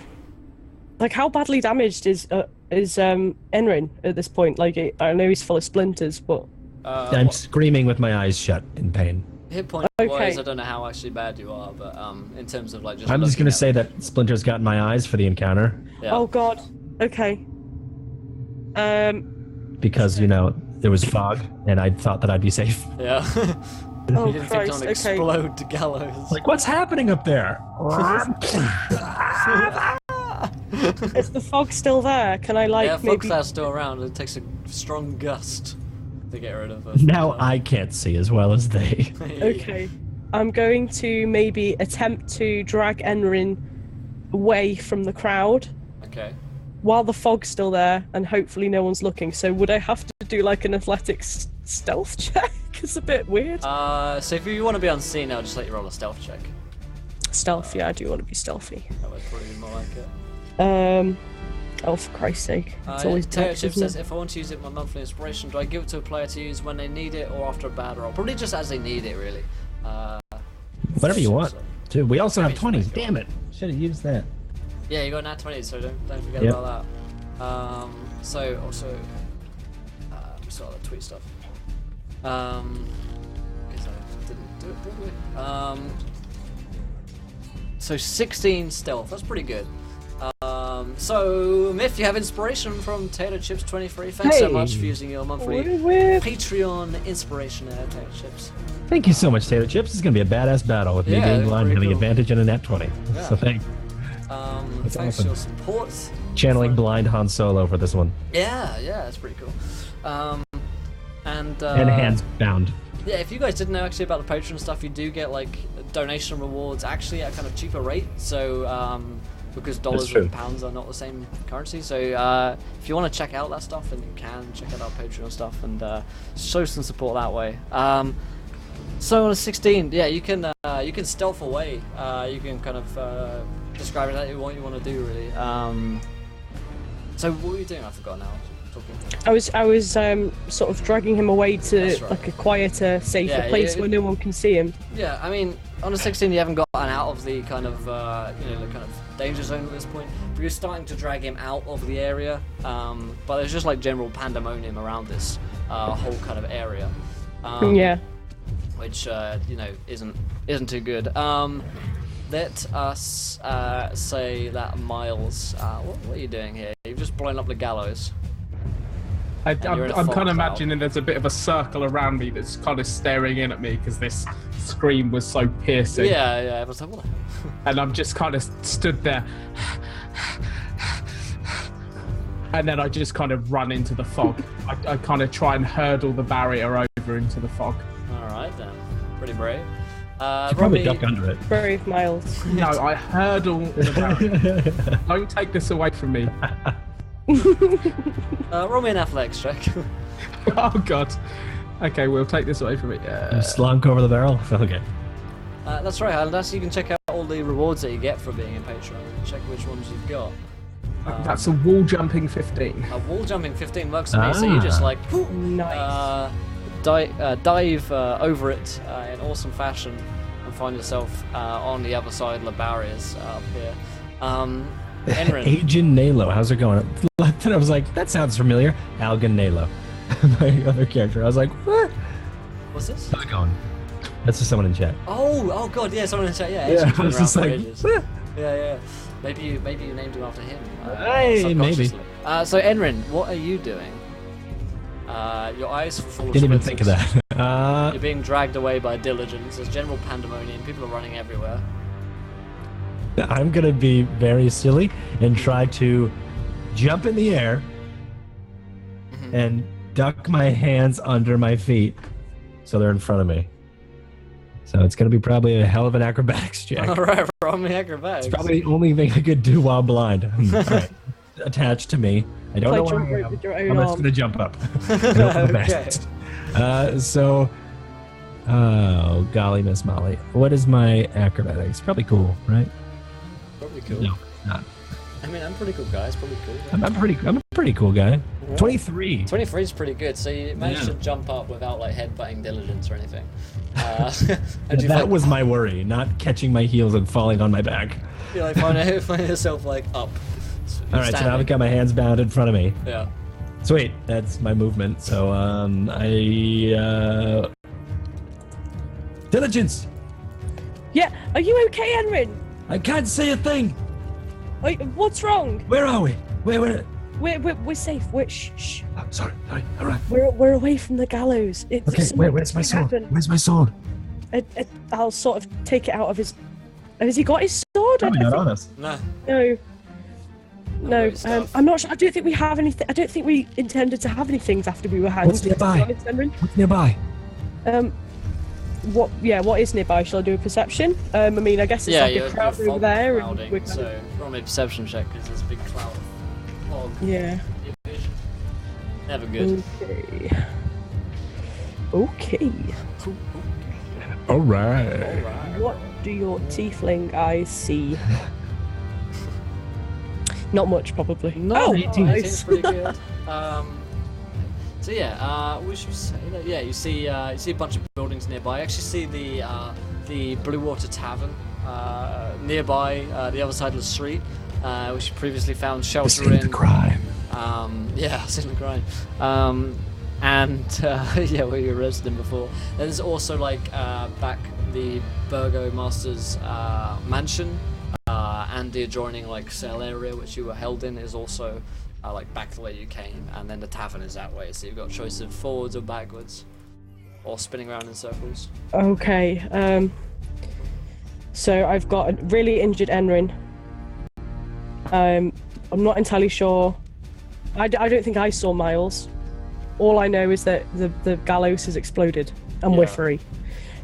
S2: Like, how badly damaged is Enrin at this point? Like, I know he's full of splinters, but
S1: I'm screaming with my eyes shut in pain.
S3: Hit point wise, I don't know how actually bad you are, but in terms of like just.
S1: I'm just gonna say that splinters got in my eyes for the encounter.
S3: Yeah.
S2: Oh God. Okay.
S1: Because there was fog, and I thought that I'd be safe.
S3: Yeah.
S2: Oh
S3: You didn't think
S2: Christ.
S3: to
S2: Okay.
S3: explode to gallows.
S1: Like, what's happening up there?
S2: Is the fog still there? Can I like
S3: Yeah, fog
S2: maybe?
S3: cloud's still around. It takes a strong gust to get rid of it.
S1: Now I can't see as well as they.
S2: Okay. I'm going to maybe attempt to drag Enrin away from the crowd
S3: Okay.
S2: while the fog's still there, and hopefully no one's looking. So would I have to do like an athletics stealth check? It's a bit weird.
S3: So if you want to be unseen, I'll just let you roll a stealth check.
S2: Stealth, yeah, I do want to be stealthy.
S3: That would probably be more like it.
S2: Oh, for Christ's sake. It's always
S3: Taylor
S2: dex,
S3: Chip
S2: isn't
S3: says,
S2: it?
S3: if I want to use it, my monthly inspiration, do I give it to a player to use when they need it or after a bad roll? Probably just as they need it, really.
S1: Whatever you want.
S3: So-
S1: Dude, we also have
S3: Maybe
S1: 20.
S3: it's
S1: Damn it. Should have used that.
S3: Yeah, you got nat 20, so don't forget
S1: Yep.
S3: about that. So also, we saw the tweet stuff. Because I didn't do it properly. So 16 stealth, that's pretty good. So Myth, you have inspiration from Taylor Chips 23. Thanks so
S1: Hey.
S3: much for using your monthly
S2: Whip.
S3: Patreon inspiration there, Taylor Chips.
S1: Thank you so much, Taylor Chips. This is going to be a badass battle with me
S3: Yeah,
S1: being blind and
S3: pretty
S1: having
S3: cool.
S1: advantage in a nat 20.
S3: Yeah.
S1: So thanks.
S3: Thanks
S1: awesome.
S3: for your support.
S1: Channeling blind Han Solo for this one.
S3: Yeah, that's pretty cool. And
S1: And hands bound.
S3: yeah, if you guys didn't know actually about the Patreon stuff, you do get like donation rewards actually at a kind of cheaper rate. So because dollars
S1: true.
S3: and pounds are not the same currency. So if you want to check out that stuff, then you can check out our Patreon stuff and show some support that way. So on a 16, yeah, you can stealth away. You can kind of describe exactly what you want to do, really. So what were you doing? I forgot now.
S2: I was sort of dragging him away to
S3: That's right.
S2: like a quieter, safer
S3: Yeah,
S2: place
S3: yeah,
S2: where no one can see him.
S3: Yeah, I mean, on a 16, you haven't gotten out of the kind of the kind of danger zone at this point. But you're starting to drag him out of the area. But there's just like general pandemonium around this whole kind of area.
S2: Yeah.
S3: Which isn't too good. Let us say that Miles, what are you doing here? You've just blown up the gallows.
S4: I'm
S3: you're in a
S4: kind
S3: fog
S4: of
S3: cloud.
S4: imagining there's a bit of a circle around me that's kind of staring in at me because this scream was so piercing.
S3: Yeah. I was like, what the hell?
S4: And I'm just kind of stood there. And then I just kind of run into the fog. I kind of try and hurdle the barrier over into the fog.
S3: All right then, pretty brave.
S1: You probably
S3: Robbie,
S1: duck under it.
S2: Brave Miles.
S4: No, I hurdle the barrier. Don't take this away from me.
S3: roll me an athletics check.
S4: Oh, God. Okay, we'll take this away from me.
S1: You slunk over the barrel? Okay.
S3: That's right, Alan. That's you can check out all the rewards that you get for being a patron. Check which ones you've got.
S4: That's a wall jumping 15.
S3: A wall jumping 15 works for me. So you just like
S2: Nice.
S3: dive over it in awesome fashion and find yourself on the other side of the barriers up here. Enrin.
S1: Agent Nalo, how's it going? Then I was like, that sounds familiar. Algan Nalo, my other character. I was like, what?
S3: What's this?
S1: How's it going? That's just someone in chat.
S3: Oh God, yeah, someone in the chat. Yeah,
S1: Yeah,
S3: Agent's
S1: I
S3: been
S1: was
S3: around
S1: just
S3: for
S1: like,
S3: ages.
S1: "What?"
S3: Yeah. Maybe you named him after him.
S1: Hey, maybe.
S3: subconsciously. So Enrin, what are you doing? Your eyes are full of
S1: Didn't even think of
S3: splinters.
S1: that.
S3: You're being dragged away by diligence. There's general pandemonium. People are running everywhere.
S1: I'm gonna be very silly and try to jump in the air and duck my hands under my feet so they're in front of me. So it's gonna be probably a hell of an acrobatics check.
S3: All right, roll me acrobatics.
S1: It's probably the only thing I could do while blind. All right. Attached to me. I don't
S2: Play
S1: know where
S2: jump
S1: I
S2: rope
S1: am.
S2: with your own
S1: I'm just
S2: arm.
S1: gonna jump up. I hope for the
S3: Okay.
S1: best. Oh golly, Miss Molly, what is my acrobatics? Probably cool, right?
S3: Probably cool.
S1: No, not.
S3: I mean, I'm pretty cool, guys. Probably cool.
S1: I'm a pretty cool guy. 23.
S3: 23 is pretty good. So you managed
S1: Yeah.
S3: to jump up without like headbutting diligence or anything. And you
S1: That was my worry, not catching my heels and falling on my back.
S3: you like find yourself like up,
S1: All right, so now I've got my hands bound in front of me.
S3: Yeah.
S1: Sweet, that's my movement. So diligence.
S2: Yeah, are you okay, Enrin?
S1: I can't see a thing.
S2: What's wrong?
S1: Where are we? Where?
S2: We're safe. Shh.
S1: Oh, sorry. All right.
S2: We're away from the gallows.
S1: Okay, where's my sword? Where's my sword?
S2: I'll sort of take it out of his. Has he got his sword?
S1: Probably not on us.
S2: No. I'm not sure. I don't think we have anything. I don't think we intended to have any things after we were hanged.
S1: What's nearby? What's nearby?
S2: What is nearby? Shall I do a perception? I mean, I guess it's like a crowd over there.
S3: So roll me a perception check because there's a big cloud of fog.
S2: Yeah.
S3: Never good.
S2: Okay.
S1: All right.
S2: What do your tiefling eyes see? Not much, probably.
S3: No,
S2: 18.
S3: Nice. Pretty good. So yeah, we should say that. Yeah, you see a bunch of buildings nearby. You actually see the Blue Water Tavern nearby, the other side of the street, which you previously found shelter in.
S1: The crime.
S3: Yeah, I've seen the crime. Yeah, where you arrested him before. There's also back the Burgomaster's mansion, and the adjoining cell area which you were held in is also back the way you came, and then the tavern is that way. So you've got a choice of forwards or backwards, or spinning around in circles.
S2: Okay. So I've got a really injured Enrin. I'm not entirely sure. I don't think I saw Miles. All I know is that the gallows has exploded and we're free.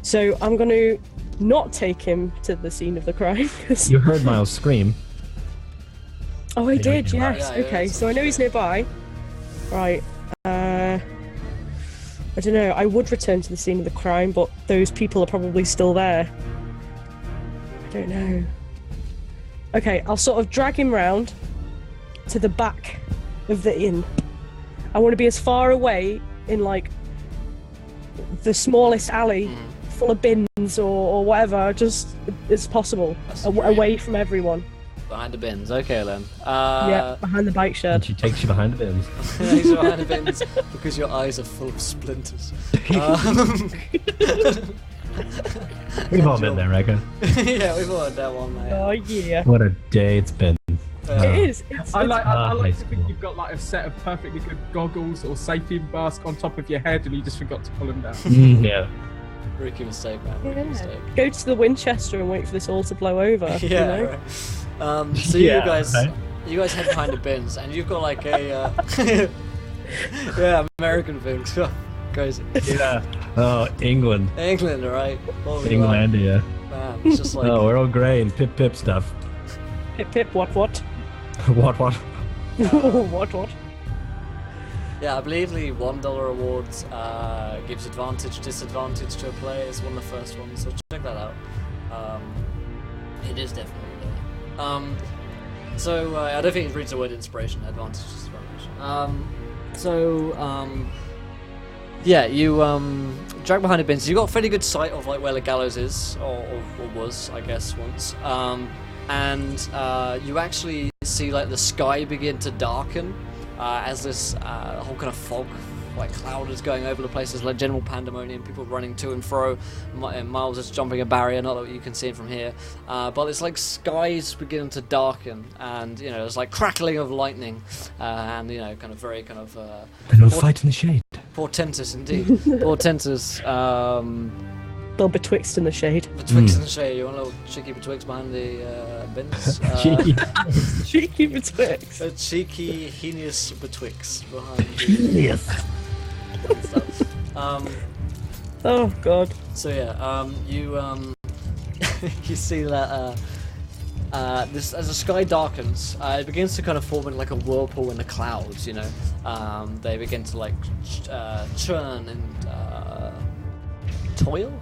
S2: So I'm going to not take him to the scene of the crime.
S1: You heard Miles scream.
S2: Oh, I did,
S3: Yeah,
S2: yes.
S3: yeah,
S2: Okay,
S3: it's
S2: so I know he's nearby. Right. I don't know. I would return to the scene of the crime, but those people are probably still there. I don't know. Okay, I'll sort of drag him round to the back of the inn. I want to be as far away in the smallest alley full of bins or whatever, just as possible, away from everyone.
S3: Behind the bins, okay then.
S2: Yeah, behind the bike shed.
S1: And she takes you behind the bins.
S3: Takes you behind the bins because your eyes are full of splinters.
S1: We've all been there, Rekka.
S3: Yeah, we've all had that one, mate.
S2: Oh yeah.
S1: What a day it's been.
S2: It is.
S4: I like to think you've got a set of perfectly good goggles or safety mask on top of your head, and you just forgot to pull them down.
S1: Yeah.
S3: Rookie mistake, man. Rookie mistake.
S2: Go to the Winchester and wait for this all to blow over.
S3: Yeah.
S2: You know?
S3: Right. So you guys head behind the bins, and you've got a American things. Crazy.
S1: Yeah. Oh, England.
S3: England, right?
S1: Englandia.
S3: Man, it's just
S1: Oh, we're all grey and pip stuff.
S2: Pip, what?
S1: What?
S2: What?
S3: Yeah, I believe the $1 awards gives advantage, disadvantage to a player. It's one of the first ones, so check that out. It is definitely there. I don't think it reads the word inspiration, advantage, disadvantage. You drag behind the bins. You got a fairly good sight of where the gallows is, or was, I guess, once. You actually see the sky begin to darken as this whole kind of fog cloud is going over the place. There's general pandemonium, people running to and fro. Miles is jumping a barrier, not that you can see it from here, but it's skies beginning to darken, and there's crackling of lightning, and very kind of
S1: and we'll fight in the shade.
S3: Portentous indeed. Portentous.
S2: Little betwixt in the shade.
S3: Betwixt in the shade. You want a little cheeky betwixt behind the bins?
S2: Cheeky betwixt.
S3: A cheeky, heinous betwixt behind the stuff.
S2: Oh god.
S3: So yeah, you you see that this as the sky darkens, it begins to kind of form in a whirlpool in the clouds. They begin to churn and toil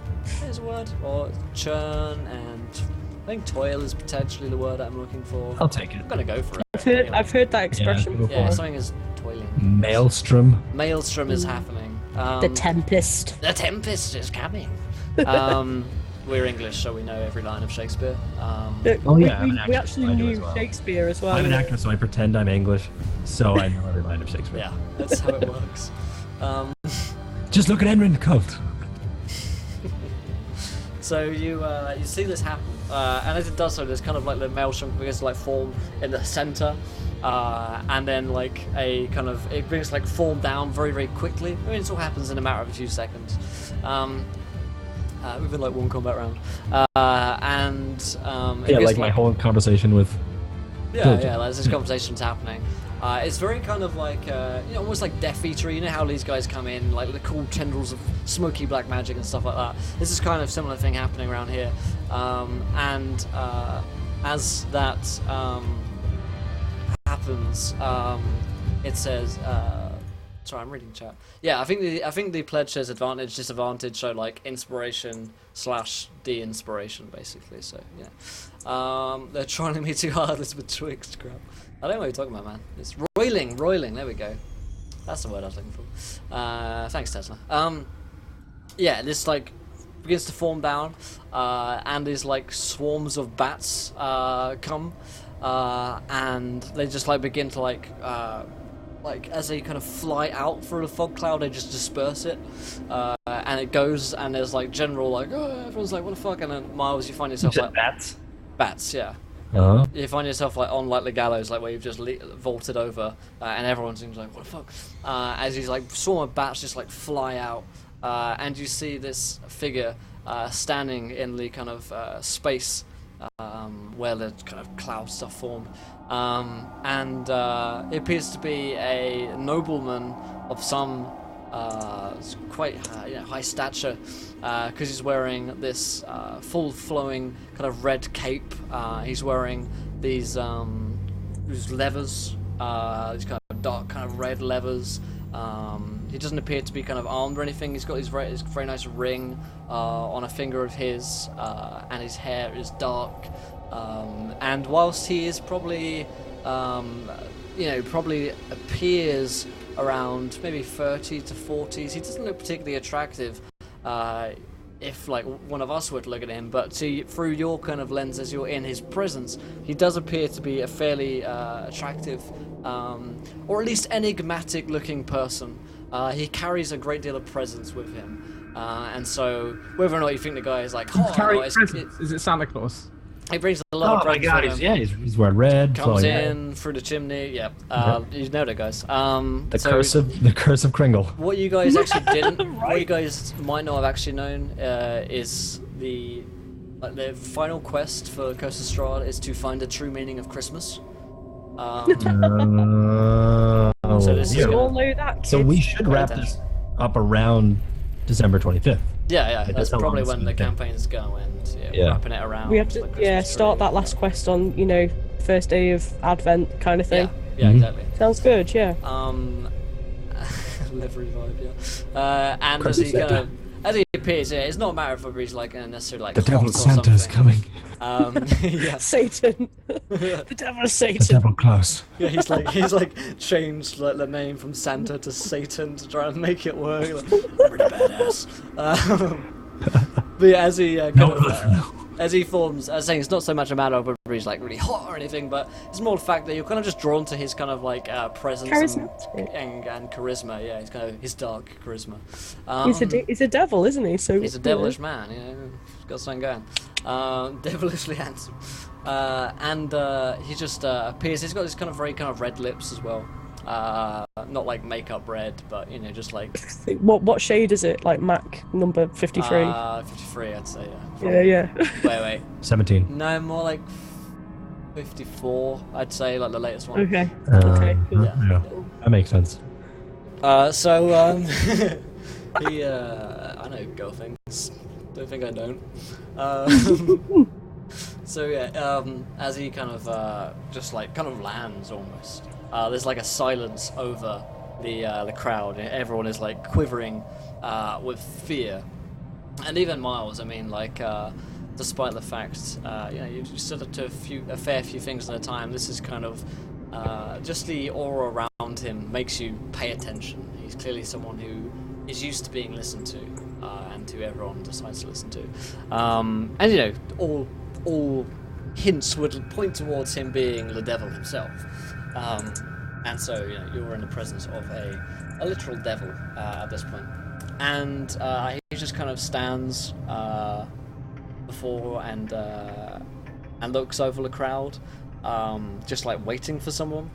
S3: is a word, or churn, and I think toil is potentially the word I'm looking for.
S1: I'll take it.
S3: I'm gonna go for it.
S2: I've heard that expression before.
S3: Yeah, something is toiling.
S1: Maelstrom.
S3: Maelstrom is happening.
S2: The Tempest.
S3: The Tempest is coming. we're English, so we know every line of Shakespeare.
S1: Oh, yeah, I'm an
S2: we
S1: actor,
S2: actually
S1: so I do
S2: knew
S1: as well.
S2: Shakespeare as well.
S1: I'm an actor, so I pretend I'm English, so I know every line of Shakespeare.
S3: Yeah, that's how it works.
S1: Just look at Enrin Cult.
S3: So you see this happen, and as it does so, there's kind of like the maelstrom begins to like form in the center, and then like it brings like form down very, very quickly. I mean, it all happens in a matter of a few seconds. Within like one combat round,
S1: Yeah, like my whole conversation with.
S3: Yeah, like this conversation's happening. It's very kind of like, almost like Death Eater. You know how these guys come in, like the cool tendrils of smoky black magic and stuff like that. This is kind of similar thing happening around here. As that happens, it says, sorry, I'm reading chat. Yeah, I think the pledge says advantage, disadvantage, so like inspiration / de-inspiration, basically. So yeah, they're trying me too hard. It's betwixt crap. I don't know what you're talking about, man. It's roiling. There we go. That's the word I was looking for. Thanks, Tesla. Yeah, this like begins to form down, and these like swarms of bats come, and they just like begin to like as they kind of fly out through the fog cloud, they just disperse it, and it goes, and there's like general like, oh, everyone's like, what the fuck, and then Miles, you find yourself like bats, yeah.
S1: Uh-huh.
S3: You find yourself like on like the gallows, like where you've just vaulted over, and everyone seems like, what the fuck, as these like swarm of bats just like fly out, and you see this figure standing in the kind of space where the kind of cloud stuff formed, and it appears to be a nobleman of some quite high stature, because he's wearing this full flowing kind of red cape. He's wearing these levers, these kind of dark kind of red levers. He doesn't appear to be kind of armed or anything. He's got his very nice ring on a finger of his, and his hair is dark. And whilst he is probably, probably appears around maybe 30 to 40s, he doesn't look particularly attractive. If like one of us were to look at him, but through your kind of lens as you're in his presence, he does appear to be a fairly attractive, or at least enigmatic looking person. He carries a great deal of presence with him, and so whether or not you think the guy is like,
S4: is it Santa Claus?
S3: He brings a lot of presents.
S1: Oh my god, he's wearing red.
S3: Comes in through the chimney. Yeah, you know it, guys.
S1: The curse of Kringle.
S3: What you guys actually didn't, what you guys might not have actually known, is the final quest for Curse of Strahd is to find the true meaning of Christmas. So this is
S2: all know that.
S1: So we should wrap this up around December 25th.
S3: Yeah, that's probably when the campaign's go, and wrapping it around.
S2: We have to start that last quest on first day of Advent kind of thing.
S3: Yeah, exactly.
S2: Sounds good. Yeah.
S3: Livery vibe, yeah. And as he appears, it's not a matter of he's like necessarily like
S1: the devil Santa is coming.
S3: Yeah.
S2: Satan. The devil is Satan.
S1: The devil Klaus.
S3: Yeah, he's like changed like the name from Santa to Satan to try and make it work. Like, pretty badass. But yeah, as he as he forms, as saying, it's not so much a matter of whether he's like really hot or anything, but it's more the fact that you're kind of just drawn to his kind of like presence and charisma. Yeah, he's kind of his dark charisma.
S2: He's a devil, isn't he? So
S3: he's a devilish man. He's got something going. Devilishly handsome. And he just appears. He's got this kind of very kind of red lips as well. Not like makeup red, but just like
S2: what shade is it? Like MAC number 53?
S3: 53, I'd say.
S2: Yeah.
S3: Wait.
S1: 17.
S3: No, more like 54, I'd say, like the latest one.
S2: Okay. Okay. Cool.
S1: Yeah, that makes sense.
S3: So he I know girl things. Don't think I don't. So yeah, as he kind of just like kind of lands almost. There's like a silence over the crowd. Everyone is like quivering with fear, and even Miles. I mean, like, despite the fact you stood up to a fair few things at a time. This is kind of just the aura around him makes you pay attention. He's clearly someone who is used to being listened to, and who everyone decides to listen to. And all hints would point towards him being the devil himself. And so you're in the presence of a literal devil at this point. And he just kind of stands before and looks over the crowd, just like waiting for someone.